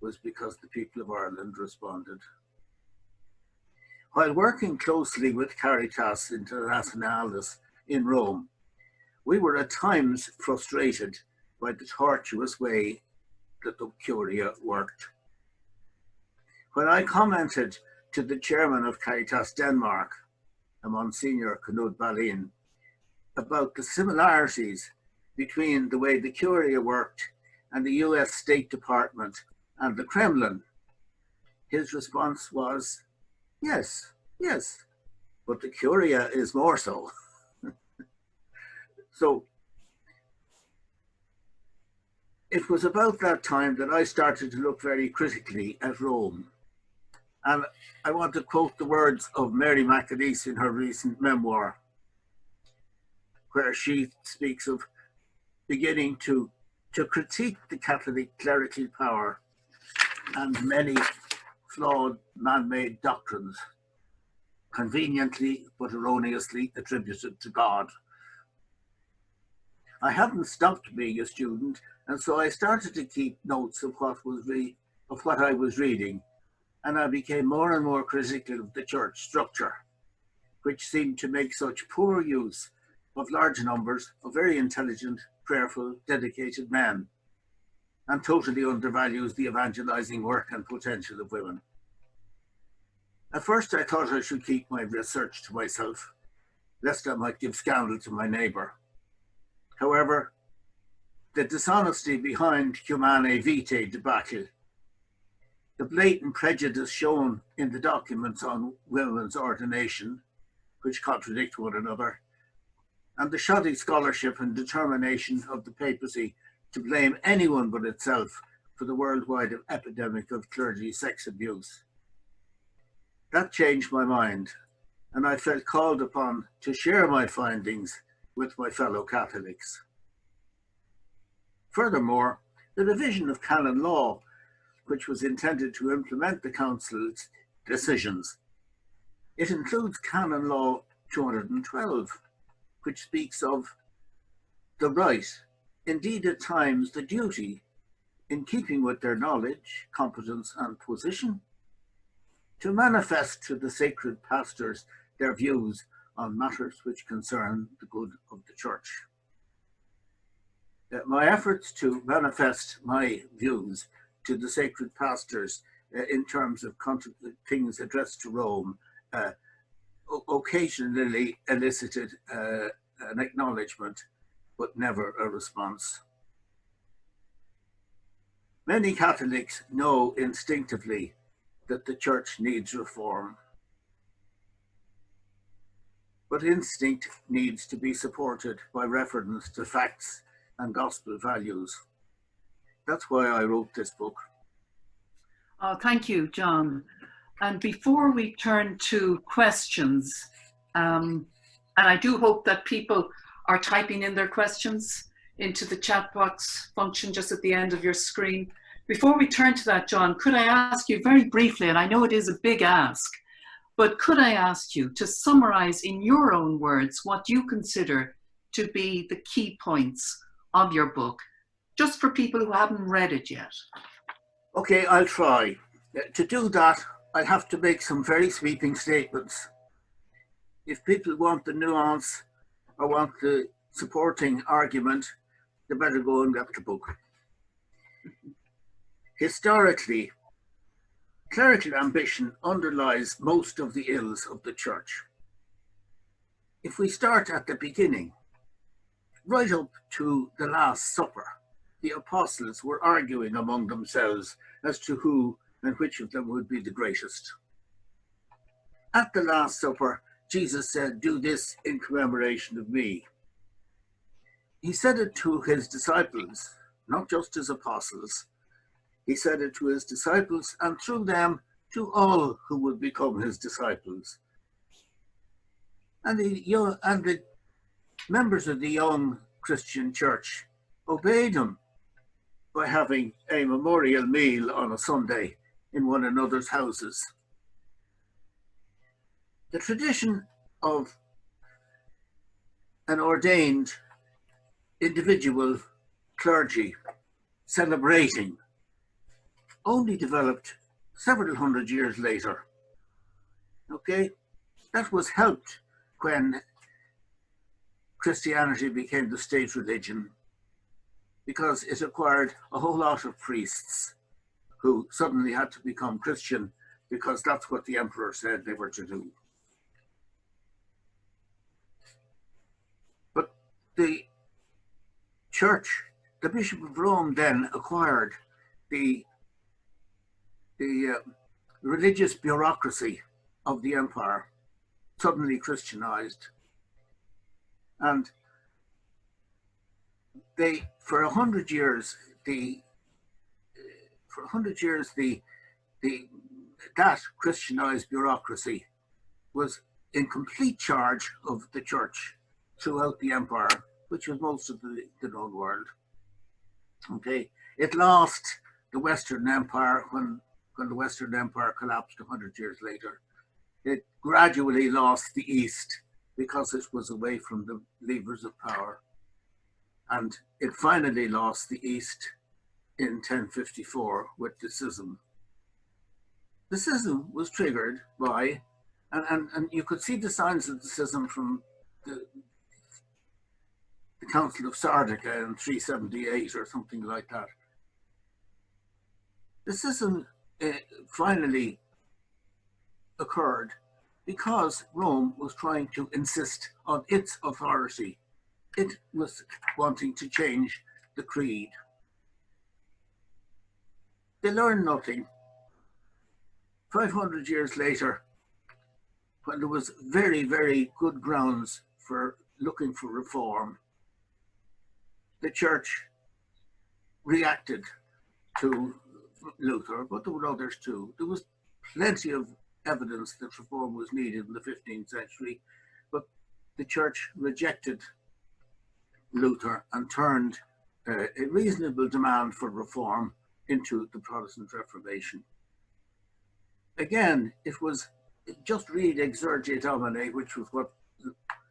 was because the people of Ireland responded. While working closely with Caritas Internationalis in Rome, we were at times frustrated by the tortuous way that the Curia worked. When I commented to the chairman of Caritas Denmark, a Monsignor Knud Balin, about the similarities between the way the Curia worked and the US State Department and the Kremlin, his response was, yes, but the Curia is more so. So it was about that time that I started to look very critically at Rome. And I want to quote the words of Mary McAleese in her recent memoir, where she speaks of beginning to critique the Catholic clerical power and many flawed man-made doctrines, conveniently but erroneously attributed to God. I hadn't stopped being a student, and so I started to keep notes of what I was reading, and I became more and more critical of the church structure, which seemed to make such poor use of large numbers of very intelligent, prayerful, dedicated men, and totally undervalues the evangelizing work and potential of women. At first I thought I should keep my research to myself, lest I might give scandal to my neighbour. However, the dishonesty behind Humanae Vitae debacle, the blatant prejudice shown in the documents on women's ordination, which contradict one another, and the shoddy scholarship and determination of the papacy to blame anyone but itself for the worldwide epidemic of clergy sex abuse. That changed my mind, and I felt called upon to share my findings with my fellow Catholics. Furthermore, the revision of canon law, which was intended to implement the Council's decisions, it includes Canon Law 212, which speaks of the right, indeed at times the duty, in keeping with their knowledge, competence and position, to manifest to the sacred pastors their views on matters which concern the good of the Church. My efforts to manifest my views to the sacred pastors in terms of things addressed to Rome occasionally elicited an acknowledgement, but never a response. Many Catholics know instinctively that the Church needs reform, but instinct needs to be supported by reference to facts and gospel values. That's why I wrote this book. Thank you, John. And before we turn to questions, and I do hope that people are typing in their questions into the chat box function just at the end of your screen. Before we turn to that, John, could I ask you very briefly, and I know it is a big ask, but could I ask you to summarize in your own words what you consider to be the key points of your book, just for people who haven't read it yet? Okay, I'll try. To do that, I'll have to make some very sweeping statements. If people want the nuance or want the supporting argument, they better go and get the book. Historically, clerical ambition underlies most of the ills of the Church. If we start at the beginning, right up to the Last Supper, the apostles were arguing among themselves as to who and which of them would be the greatest. At the Last Supper, Jesus said, "Do this in commemoration of me." He said it to his disciples, not just his apostles. He said it to his disciples and through them to all who would become his disciples. And the members of the young Christian church obeyed him by having a memorial meal on a Sunday in one another's houses. The tradition of an ordained individual clergy celebrating only developed several hundred years later. Okay, that was helped when Christianity became the state religion, because it acquired a whole lot of priests who suddenly had to become Christian because that's what the emperor said they were to do. But the church, the Bishop of Rome then acquired the religious bureaucracy of the empire, suddenly Christianized. And they, for 100 years, the that Christianized bureaucracy was in complete charge of the church throughout the empire, which was most of the known world. Okay, it lost the Western Empire when the Western Empire collapsed 100 years later. It gradually lost the East because it was away from the levers of power. And it finally lost the East in 1054 with the schism. The schism was triggered by, and you could see the signs of the schism from the Council of Sardica in 378 or something like that. The schism finally occurred because Rome was trying to insist on its authority. It was wanting to change the creed. They learned nothing. 500 years later, when there was very, very good grounds for looking for reform, the church reacted to Luther, but there were others too. There was plenty of evidence that reform was needed in the 15th century, but the church rejected Luther and turned a reasonable demand for reform into the Protestant Reformation. Again, it was just read Exsurge Domine, which was what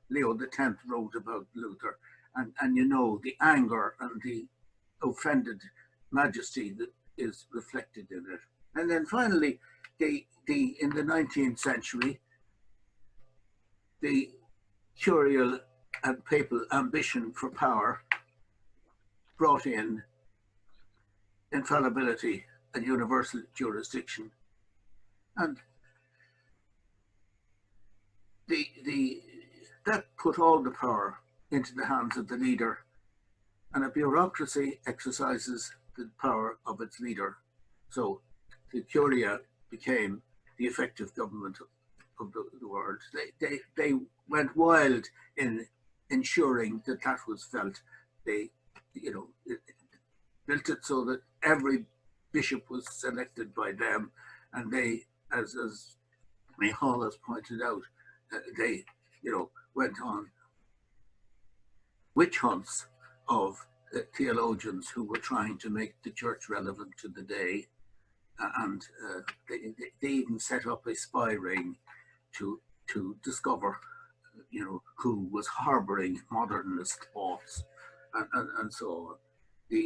Leo X wrote about Luther, and you know the anger and the offended majesty that is reflected in it. And then finally, in the 19th century, the curial and papal ambition for power brought in infallibility and universal jurisdiction. And that put all the power into the hands of the leader, and a bureaucracy exercises the power of its leader. So the Curia became the effective government of the world. They went wild in ensuring that that was felt. They, built it so that every bishop was selected by them, and they, as Micheal has pointed out, they, went on witch hunts of theologians who were trying to make the church relevant to the day, and they even set up a spy ring to discover, who was harboring modernist thoughts, and so on.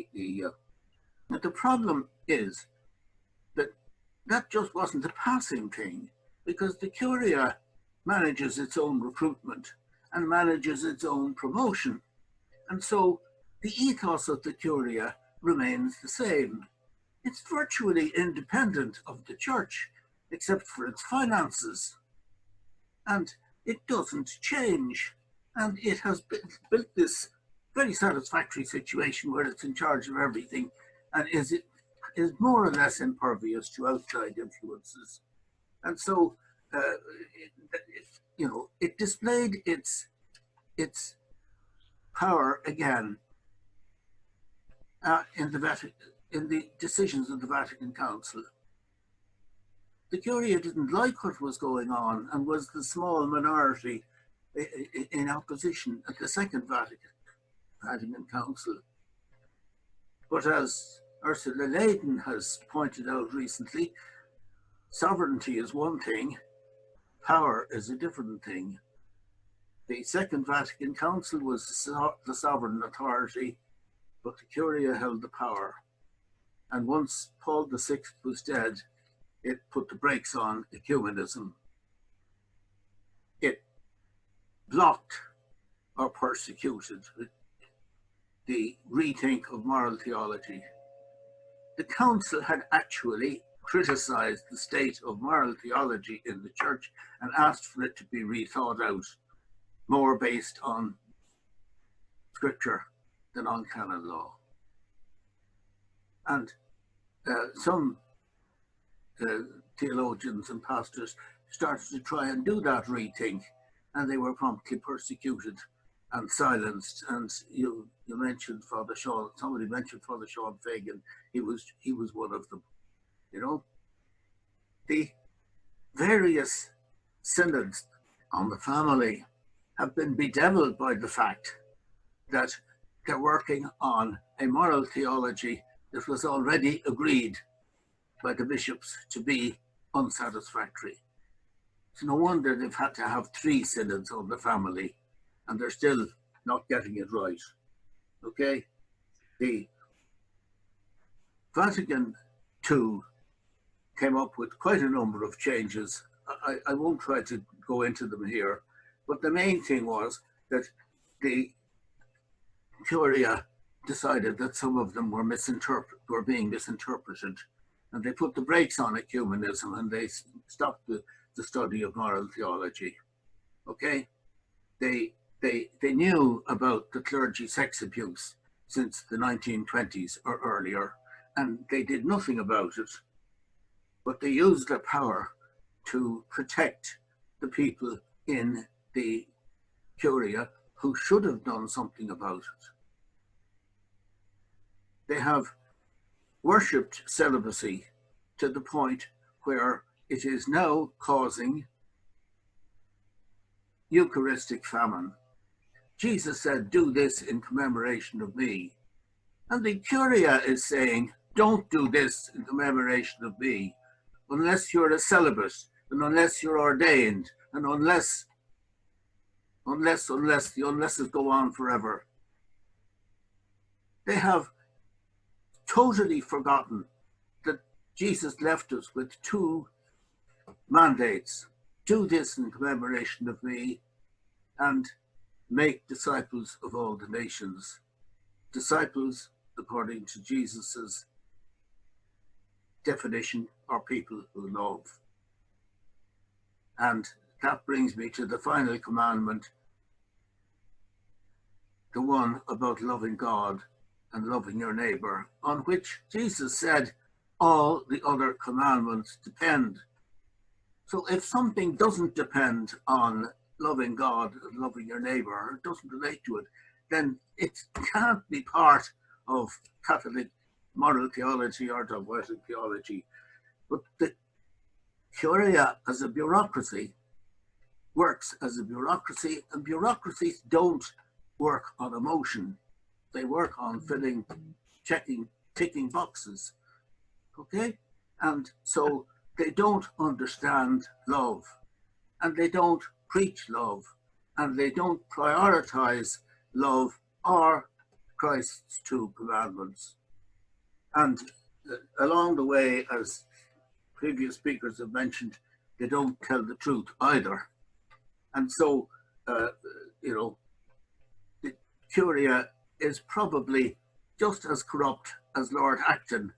The problem is that just wasn't a passing thing, because the Curia manages its own recruitment and manages its own promotion. And so the ethos of the Curia remains the same. It's virtually independent of the church, except for its finances. And it doesn't change. And it has built this very satisfactory situation where it's in charge of everything and is more or less impervious to outside influences. And so, it displayed its power again in the decisions of the Vatican Council. The Curia didn't like what was going on and was the small minority in opposition at the Second Vatican Council. But as Ursula Leyden has pointed out recently, sovereignty is one thing, power is a different thing. The Second Vatican Council was the sovereign authority, but the Curia held the power. And once Paul VI was dead, it put the brakes on ecumenism. It blocked or persecuted the rethink of moral theology. The council had actually criticized the state of moral theology in the church and asked for it to be rethought out, more based on scripture than on canon law. And some theologians and pastors started to try and do that rethink, and they were promptly persecuted and silenced. And you mentioned Father Sean, somebody mentioned Father Sean Fagan. He was one of them, the various synods on the family have been bedeviled by the fact that they're working on a moral theology that was already agreed by the bishops to be unsatisfactory. It's no wonder they've had to have 3 synods on the family, and they're still not getting it right. Okay? The Vatican II came up with quite a number of changes. I won't try to go into them here, but the main thing was that the Curia decided that some of them were being misinterpreted, and they put the brakes on ecumenism, and they stopped the study of moral theology. Okay, they knew about the clergy sex abuse since the 1920s or earlier, and they did nothing about it, but they used their power to protect the people in the Curia who should have done something about it. They have worshipped celibacy to the point where it is now causing Eucharistic famine. Jesus said, "Do this in commemoration of me." And the Curia is saying, "Don't do this in commemoration of me, unless you're a celibate, and unless you're ordained, and unless the unlesses go on forever." They have totally forgotten that Jesus left us with 2 mandates: do this in commemoration of me, and make disciples of all the nations. Disciples, according to Jesus's definition, are people who love. And that brings me to the final commandment, the one about loving God and loving your neighbor, on which Jesus said all the other commandments depend. So if something doesn't depend on loving God and loving your neighbor, or doesn't relate to it, then it can't be part of Catholic moral theology or dogmatic theology. But the Curia as a bureaucracy works as a bureaucracy, and bureaucracies don't work on emotion. They work on filling, checking, ticking boxes. Okay? And so they don't understand love, and they don't preach love, and they don't prioritize love or Christ's 2 commandments. And along the way, as previous speakers have mentioned, they don't tell the truth either. And so, the Curia is probably just as corrupt as Lord Acton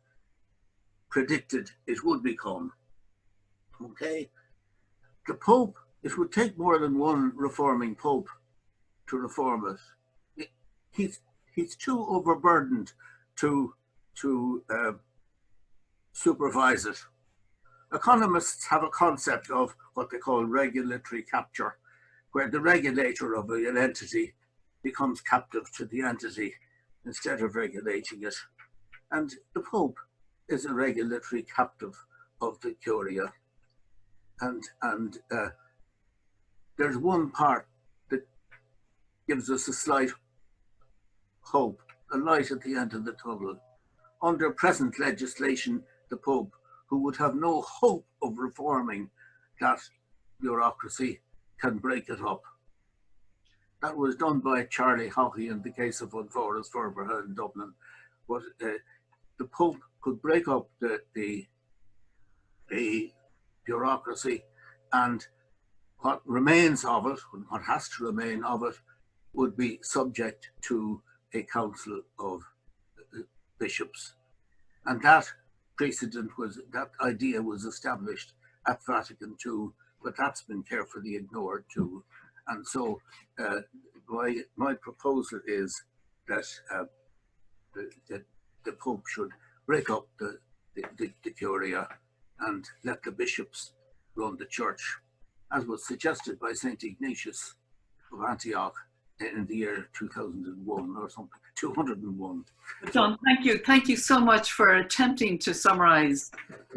predicted it would become. Okay? The Pope, it would take more than one reforming Pope to reform it. He's too overburdened to supervise it. Economists have a concept of what they call regulatory capture, where the regulator of an entity becomes captive to the entity instead of regulating it. And the Pope is a regulatory captive of the Curia. And there's one part that gives us a slight hope, a light at the end of the tunnel. Under present legislation, the Pope, who would have no hope of reforming that bureaucracy, can break it up. That was done by Charlie Loughy in the case of Unforas Ferberha in Dublin. But the Pope could break up the bureaucracy, and what remains of it, what has to remain of it, would be subject to a council of bishops. And that idea was established at Vatican II, but that's been carefully ignored too. And so my proposal is that the Pope should break up the Curia and let the bishops run the church, as was suggested by St. Ignatius of Antioch in the year 2001 or something, 201. John, thank you. Thank you so much for attempting to summarize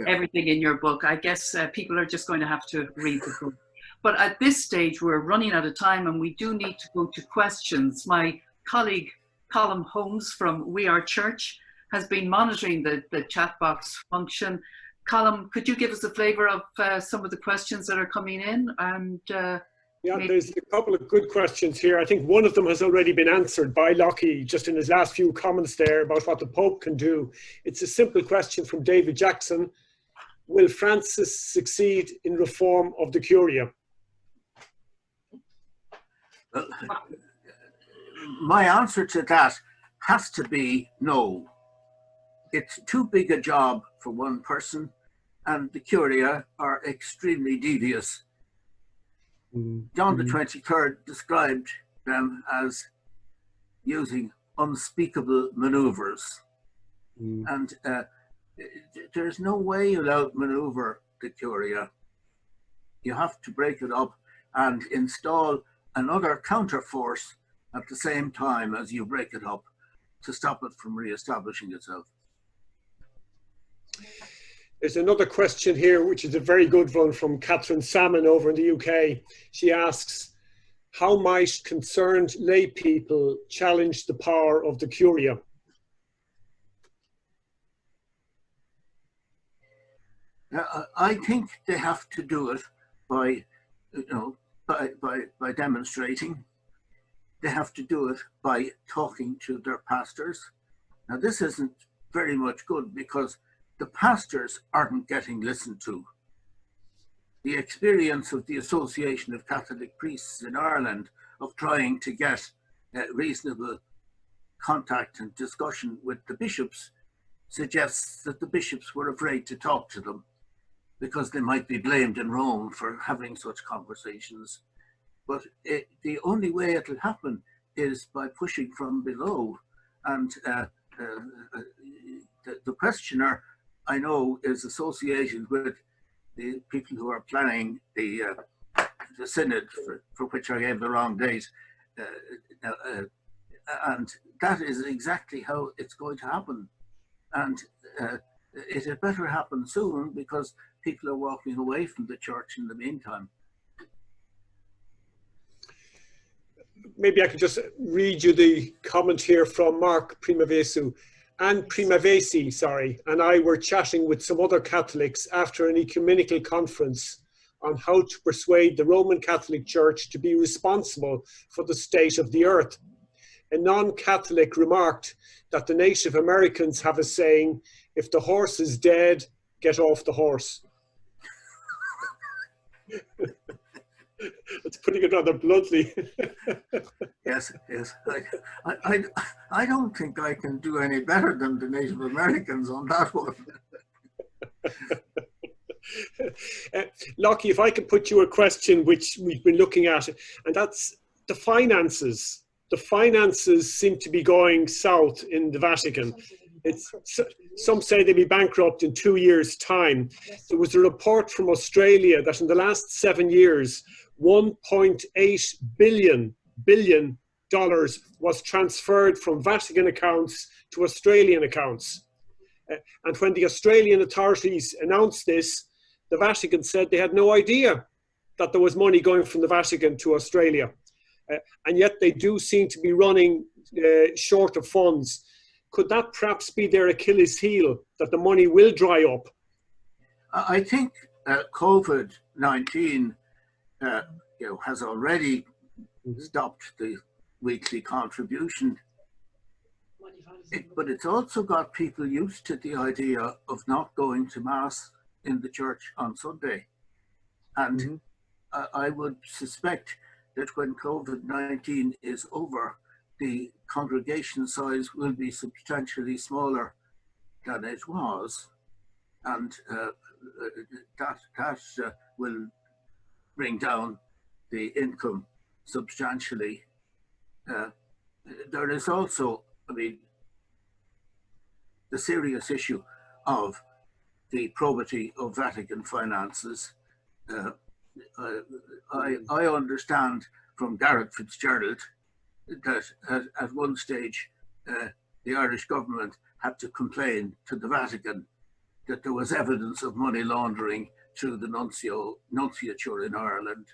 everything in your book. I guess people are just going to have to read the book. But at this stage, we're running out of time and we do need to go to questions. My colleague, Colm Holmes from We Are Church, has been monitoring the chat box function. Colm, could you give us a flavour of some of the questions that are coming in? And yeah, there's a couple of good questions here. I think one of them has already been answered by Loughy just in his last few comments there about what the Pope can do. It's a simple question from David Jackson. Will Francis succeed in reform of the Curia? My answer to that has to be no. It's too big a job for one person, and the Curia are extremely devious. John the 23rd described them as using unspeakable maneuvers. And there's no way you'll outmaneuver the Curia. You have to break it up and install another counterforce at the same time as you break it up to stop it from re-establishing itself. There's another question here, which is a very good one from Catherine Salmon over in the UK. She asks, how might concerned lay people challenge the power of the Curia? I think they have to do it by, by demonstrating. They have to do it by talking to their pastors. Now, this isn't very much good because the pastors aren't getting listened to. The experience of the Association of Catholic Priests in Ireland of trying to get reasonable contact and discussion with the bishops suggests that the bishops were afraid to talk to them because they might be blamed in Rome for having such conversations. But the only way it'll happen is by pushing from below. And the questioner, I know, is associated with the people who are planning the synod, for which I gave the wrong date. And that is exactly how it's going to happen. And it had better happen soon because people are walking away from the church in the meantime. Maybe I could just read you the comment here from Mark Primavesi, and I were chatting with some other Catholics after an ecumenical conference on how to persuade the Roman Catholic Church to be responsible for the state of the earth. A non-Catholic remarked that the Native Americans have a saying, if the horse is dead, get off the horse. That's putting it rather bluntly. Yes. I don't think I can do any better than the Native Americans on that one. Loughy, if I could put you a question which we've been looking at, and that's the finances. The finances seem to be going south in the Vatican. Some say they'll be bankrupt in 2 years' time. There was a report from Australia that in the last 7 years, $1.8 billion was transferred from Vatican accounts to Australian accounts. And when the Australian authorities announced this, the Vatican said they had no idea that there was money going from the Vatican to Australia. And yet they do seem to be running short of funds. Could that perhaps be their Achilles heel, that the money will dry up? I think COVID-19 has already stopped the weekly contribution. But it's also got people used to the idea of not going to Mass in the church on Sunday. And I would suspect that when COVID-19 is over, the congregation size will be substantially smaller than it was. And that will bring down the income substantially. There is also, the serious issue of the probity of Vatican finances. I understand from Garrett Fitzgerald that at one stage the Irish government had to complain to the Vatican that there was evidence of money laundering through the nunciature in Ireland.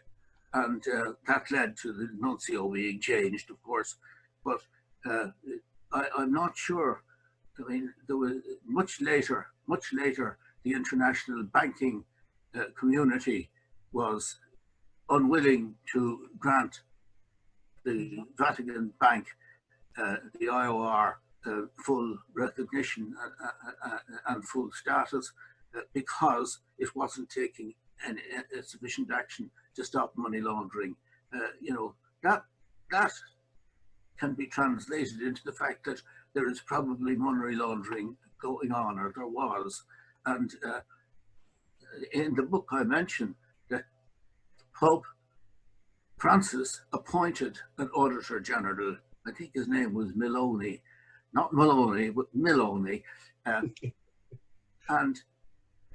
And that led to the nuncio being changed, of course. But I'm not sure. I mean, there was much later, the international banking community was unwilling to grant the Vatican Bank, the IOR, full recognition and full status because it wasn't taking any sufficient action to stop money laundering. You know, that can be translated into the fact that there is probably money laundering going on, or there was. And in the book I mentioned that Pope Francis appointed an Auditor General. I think his name was Milone, not Maloney, but Milone. And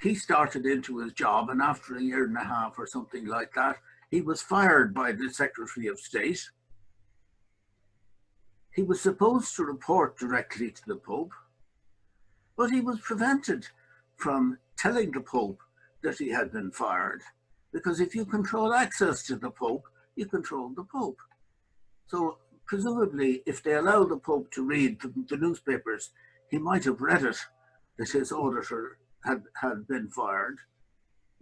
he started into his job, and after a year and a half or something like that, he was fired by the Secretary of State. He was supposed to report directly to the Pope, but he was prevented from telling the Pope that he had been fired, because if you control access to the Pope, you control the Pope. So presumably, if they allow the Pope to read the newspapers, he might have read it that his auditor had been fired.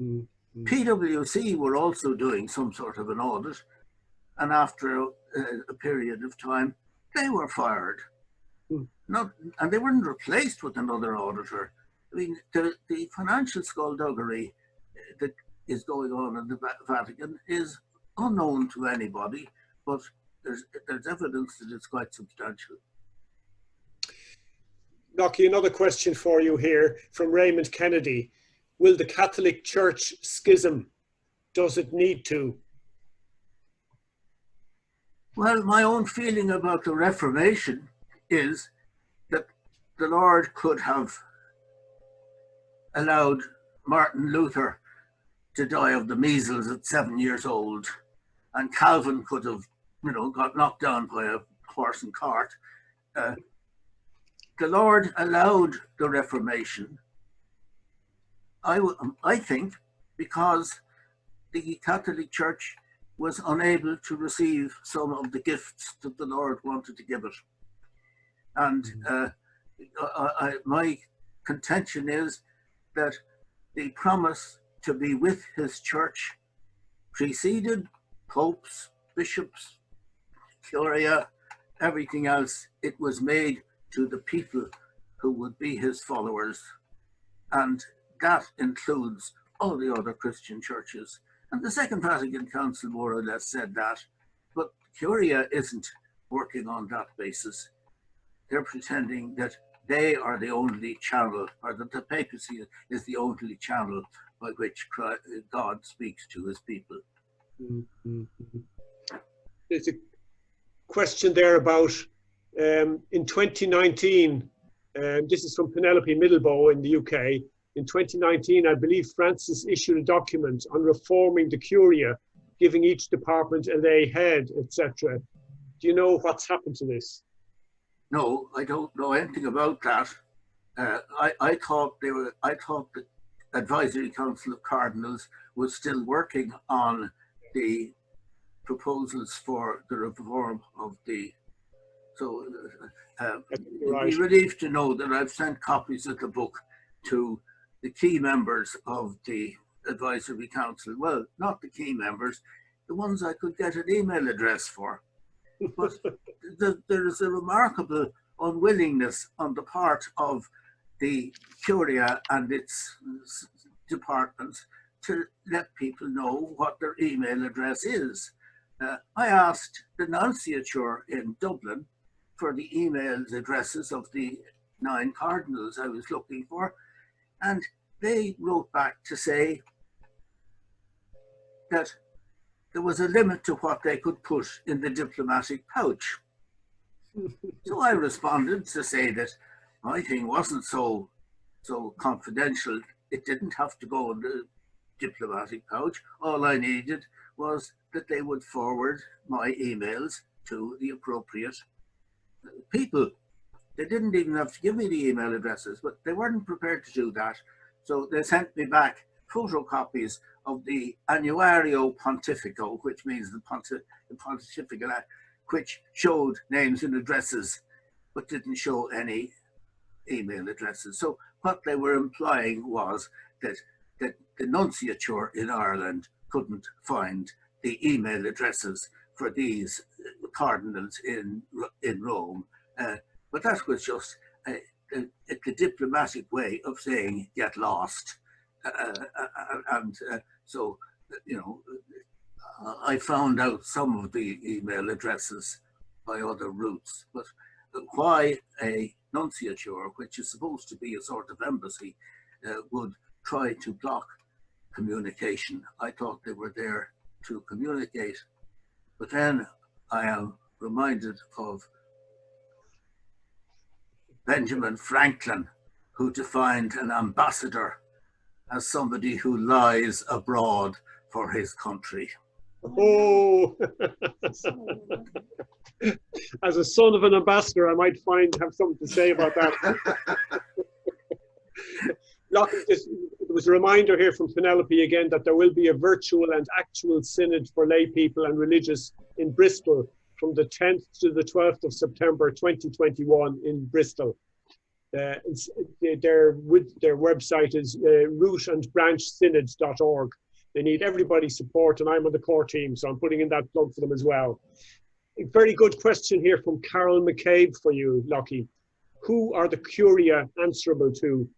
Mm-hmm. PwC were also doing some sort of an audit, and after a period of time, they were fired. And they weren't replaced with another auditor. I mean, the financial skullduggery that is going on in the Vatican is unknown to anybody, but there's evidence that it's quite substantial. Loughy, another question for you here from Raymond Kennedy. Will the Catholic Church schism? Does it need to? Well, my own feeling about the Reformation is that the Lord could have allowed Martin Luther to die of the measles at 7 years old, and Calvin could have, got knocked down by a horse and cart. The Lord allowed the Reformation, I think, because the Catholic Church was unable to receive some of the gifts that the Lord wanted to give it. And my contention is that the promise to be with his church preceded popes, bishops, Curia, everything else. It was made to the people who would be his followers. And that includes all the other Christian churches. And the Second Vatican Council more or less said that, but Curia isn't working on that basis. They're pretending that they are the only channel, or that the papacy is the only channel by which God speaks to his people. Mm-hmm. There's a question there about in 2019, this is from Penelope Middlebow in the UK. In 2019, I believe Francis issued a document on reforming the Curia, giving each department a lay head, etc. Do you know what's happened to this? No, I don't know anything about that. I thought the Advisory Council of Cardinals was still working on the proposals for the reform of the. So right. It'd be relieved to know that I've sent copies of the book to the key members of the Advisory Council. Well, not the key members, the ones I could get an email address for. But there is a remarkable unwillingness on the part of the Curia and its departments to let people know what their email address is. I asked the nunciature in Dublin for the email addresses of the 9 cardinals I was looking for, and they wrote back to say that there was a limit to what they could put in the diplomatic pouch. So I responded to say that my thing wasn't so confidential. It didn't have to go in the diplomatic pouch. All I needed was that they would forward my emails to the appropriate people. They didn't even have to give me the email addresses, but they weren't prepared to do that. So they sent me back photocopies of the Annuario Pontifico, which means the Pontifical Act, which showed names and addresses, but didn't show any email addresses. So what they were implying was that the nunciature in Ireland couldn't find the email addresses for these cardinals in Rome. But that was just the diplomatic way of saying get lost. So, you know, I found out some of the email addresses by other routes, but why a nunciature, which is supposed to be a sort of embassy, would try to block communication. I thought they were there to communicate. But then I am reminded of Benjamin Franklin, who defined an ambassador as somebody who lies abroad for his country. Oh, as a son of an ambassador, I might have something to say about that. There was a reminder here from Penelope again that there will be a virtual and actual synod for lay people and religious in Bristol from the 10th to the 12th of September 2021 in Bristol. Their website is rootandbranchsynod.org. They need everybody's support, and I'm on the core team, so I'm putting in that plug for them as well. A very good question here from Carol McCabe for you, Loughy. Who are the Curia answerable to?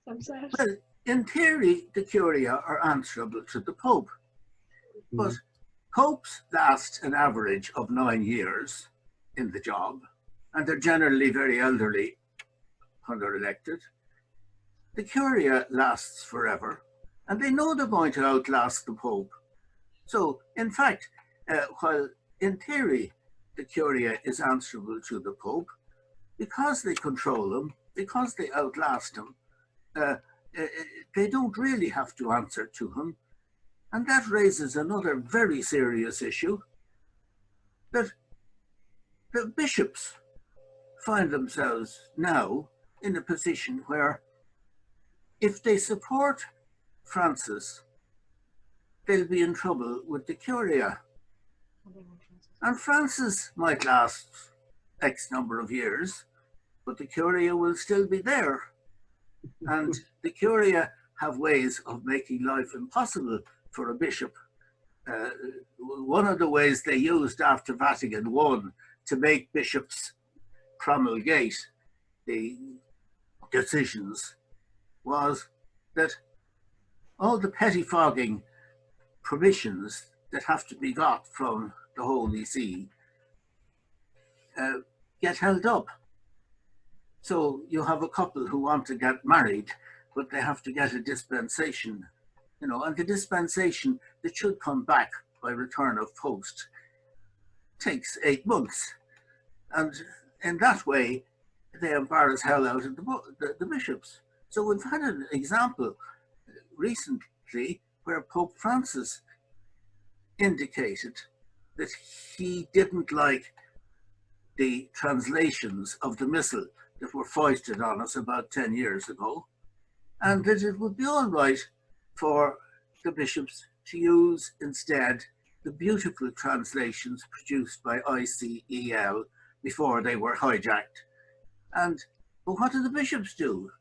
Well, in theory, the Curia are answerable to the Pope, but popes last an average of 9 years in the job, and they're generally very elderly when they're elected. The Curia lasts forever, and they know they're going to outlast the Pope. So, in fact, while in theory the Curia is answerable to the Pope, because they control him, because they outlast him, they don't really have to answer to him. And that raises another very serious issue, that the bishops find themselves now in a position where if they support Francis, they'll be in trouble with the Curia. And Francis might last X number of years, but the Curia will still be there. And the Curia have ways of making life impossible for a bishop. One of the ways they used after Vatican I to make bishops promulgate the decisions was that all the pettifogging permissions that have to be got from the Holy See get held up. So you have a couple who want to get married, but they have to get a dispensation, you know, and the dispensation that should come back by return of post takes 8 months. And in that way, they embarrass hell out of the bishops. So we've had an example recently where Pope Francis indicated that he didn't like the translations of the Missal that were foisted on us about 10 years ago, and that it would be all right for the bishops to use instead the beautiful translations produced by ICEL before they were hijacked. But what do the bishops do?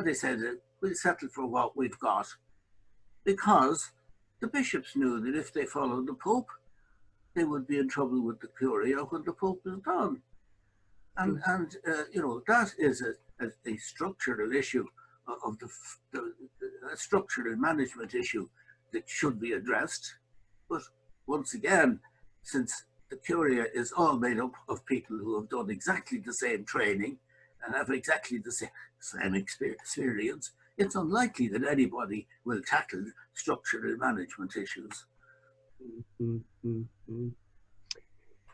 They said, we'll settle for what we've got, because the bishops knew that if they followed the Pope, they would be in trouble with the Curia when the Pope is gone. And you know, that is a structural issue of a structural management issue that should be addressed. But once again, since the Curia is all made up of people who have done exactly the same training and have exactly the same experience, it's unlikely that anybody will tackle structural management issues.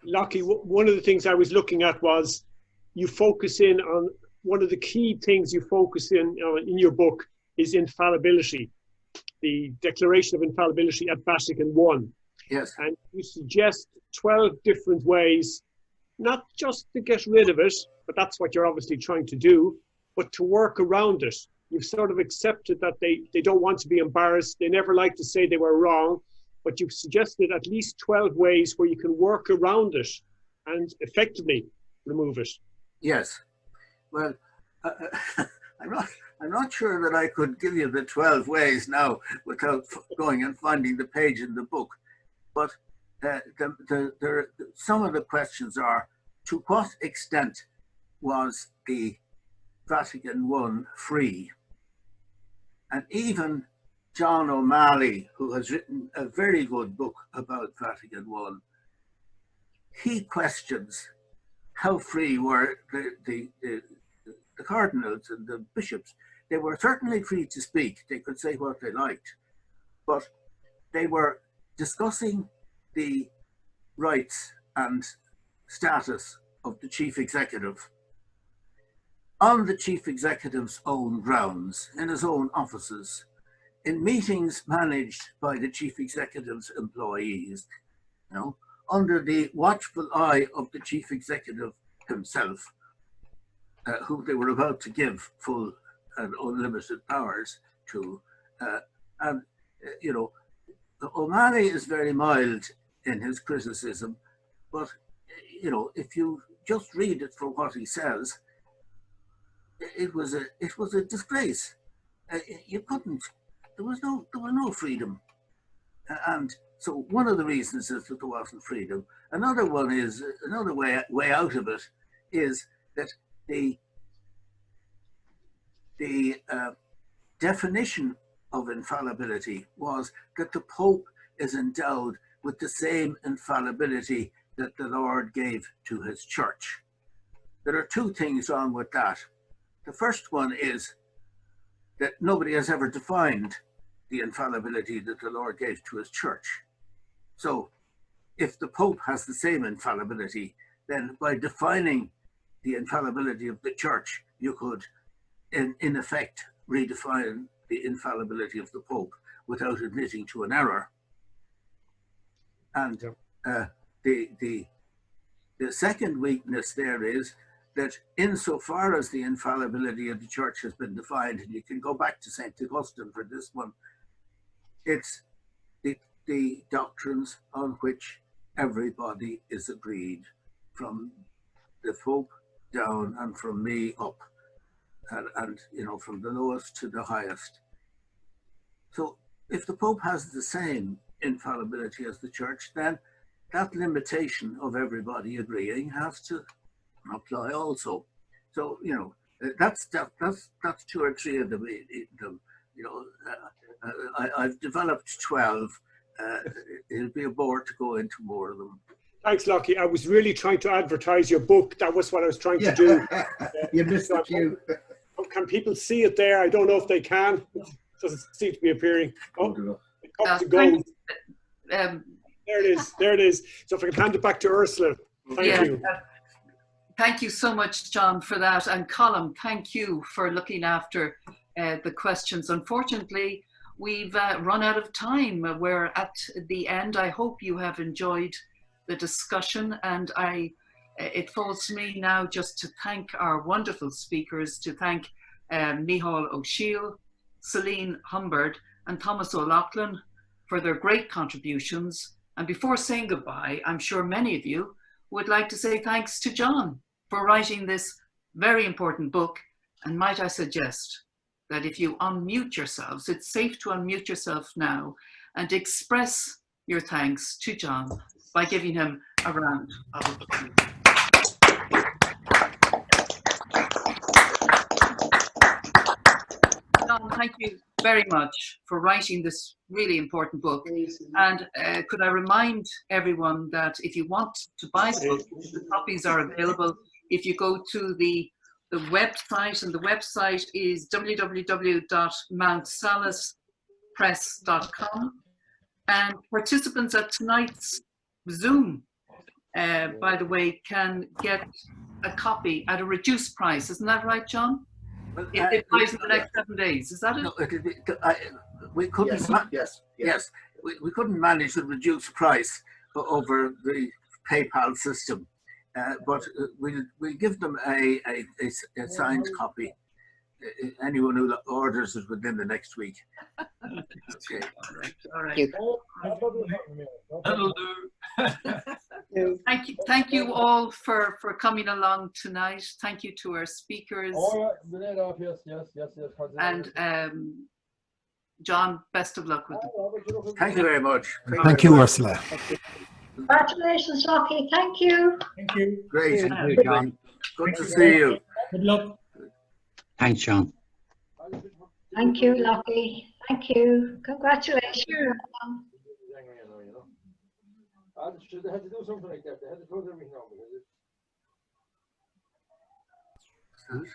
Loughy, one of the things I was looking at was you focus in on, one of the key things you focus in your book is infallibility, the Declaration of Infallibility at Vatican I. Yes. And you suggest 12 different ways, not just to get rid of it, but that's what you're obviously trying to do, but to work around it. You've sort of accepted that they don't want to be embarrassed. They never like to say they were wrong, but you've suggested at least 12 ways where you can work around it and effectively remove it. Yes. Well, I'm not sure that I could give you the 12 ways now without going and finding the page in the book. But some of the questions are, to what extent was the Vatican I free? And even John O'Malley, who has written a very good book about Vatican I, he questions how free were the cardinals and the bishops. They were certainly free to speak. They could say what they liked, but they were discussing the rights and status of the chief executive on the chief executive's own grounds, in his own offices, in meetings managed by the chief executive's employees, you know, under the watchful eye of the chief executive himself, who they were about to give full and unlimited powers to. And, you know, O'Malley is very mild in his criticism, but, you know, if you just read it for what he says, it was a disgrace. You couldn't. There was no freedom, and so one of the reasons is that there wasn't freedom. Another one is another way out of it is that the definition of infallibility was that the Pope is endowed with the same infallibility that the Lord gave to his church. There are two things wrong with that. The first one is that nobody has ever defined the infallibility that the Lord gave to his church. So if the Pope has the same infallibility, then by defining the infallibility of the church, you could, in effect, redefine the infallibility of the Pope without admitting to an error. And the second weakness there is that insofar as the infallibility of the church has been defined, and you can go back to St. Augustine for this one, it's the doctrines on which everybody is agreed, from the Pope down and from me up, and you know, from the lowest to the highest. So if the Pope has the same infallibility as the church, then that limitation of everybody agreeing has to apply also. So, you know, that's two or three of them. You know, I've developed 12. It'll be a bore to go into more of them. Thanks, Loughy. I was really trying to advertise your book. That was what I was trying to do. You missed the cue. Can people see it there? I don't know if they can. It doesn't seem to be appearing. Oh, it comes to go. There it is. There it is. So if I can hand it back to Ursula. Thank you. Thank you so much, John, for that. And Colm, thank you for looking after the questions. Unfortunately, we've run out of time. We're at the end. I hope you have enjoyed the discussion, and it falls to me now just to thank our wonderful speakers, to thank Micheal O'Shiel, Soline Humbert, and Thomas O'Loughlin for their great contributions. And before saying goodbye, I'm sure many of you would like to say thanks to John for writing this very important book. And might I suggest that if you unmute yourselves, it's safe to unmute yourself now and express your thanks to John by giving him a round of applause. John, thank you very much for writing this really important book. And could I remind everyone that if you want to buy the book, the copies are available. If you go to the website, and the website is www.mountsaluspress.com. And participants at tonight's Zoom, by the way, can get a copy at a reduced price. Isn't that right, John? Well, it buys in the next 7 days. Is that it? No, we couldn't. Yes. we couldn't manage the reduced price over the PayPal system, but we'll give them a signed copy. Anyone who orders it within the next week. Okay. All right. That'll do. Thank you all for coming along tonight. Thank you to our speakers. And John, best of luck with them. Thank you very much. Thank you, Ursula. Congratulations, Loughy. Thank you. Thank you. Great. Thank you, John. Good to see you. Good luck. Thanks, John. Thank you, Loughy. Thank you. Congratulations. They had to do something like that. They had to close everything down because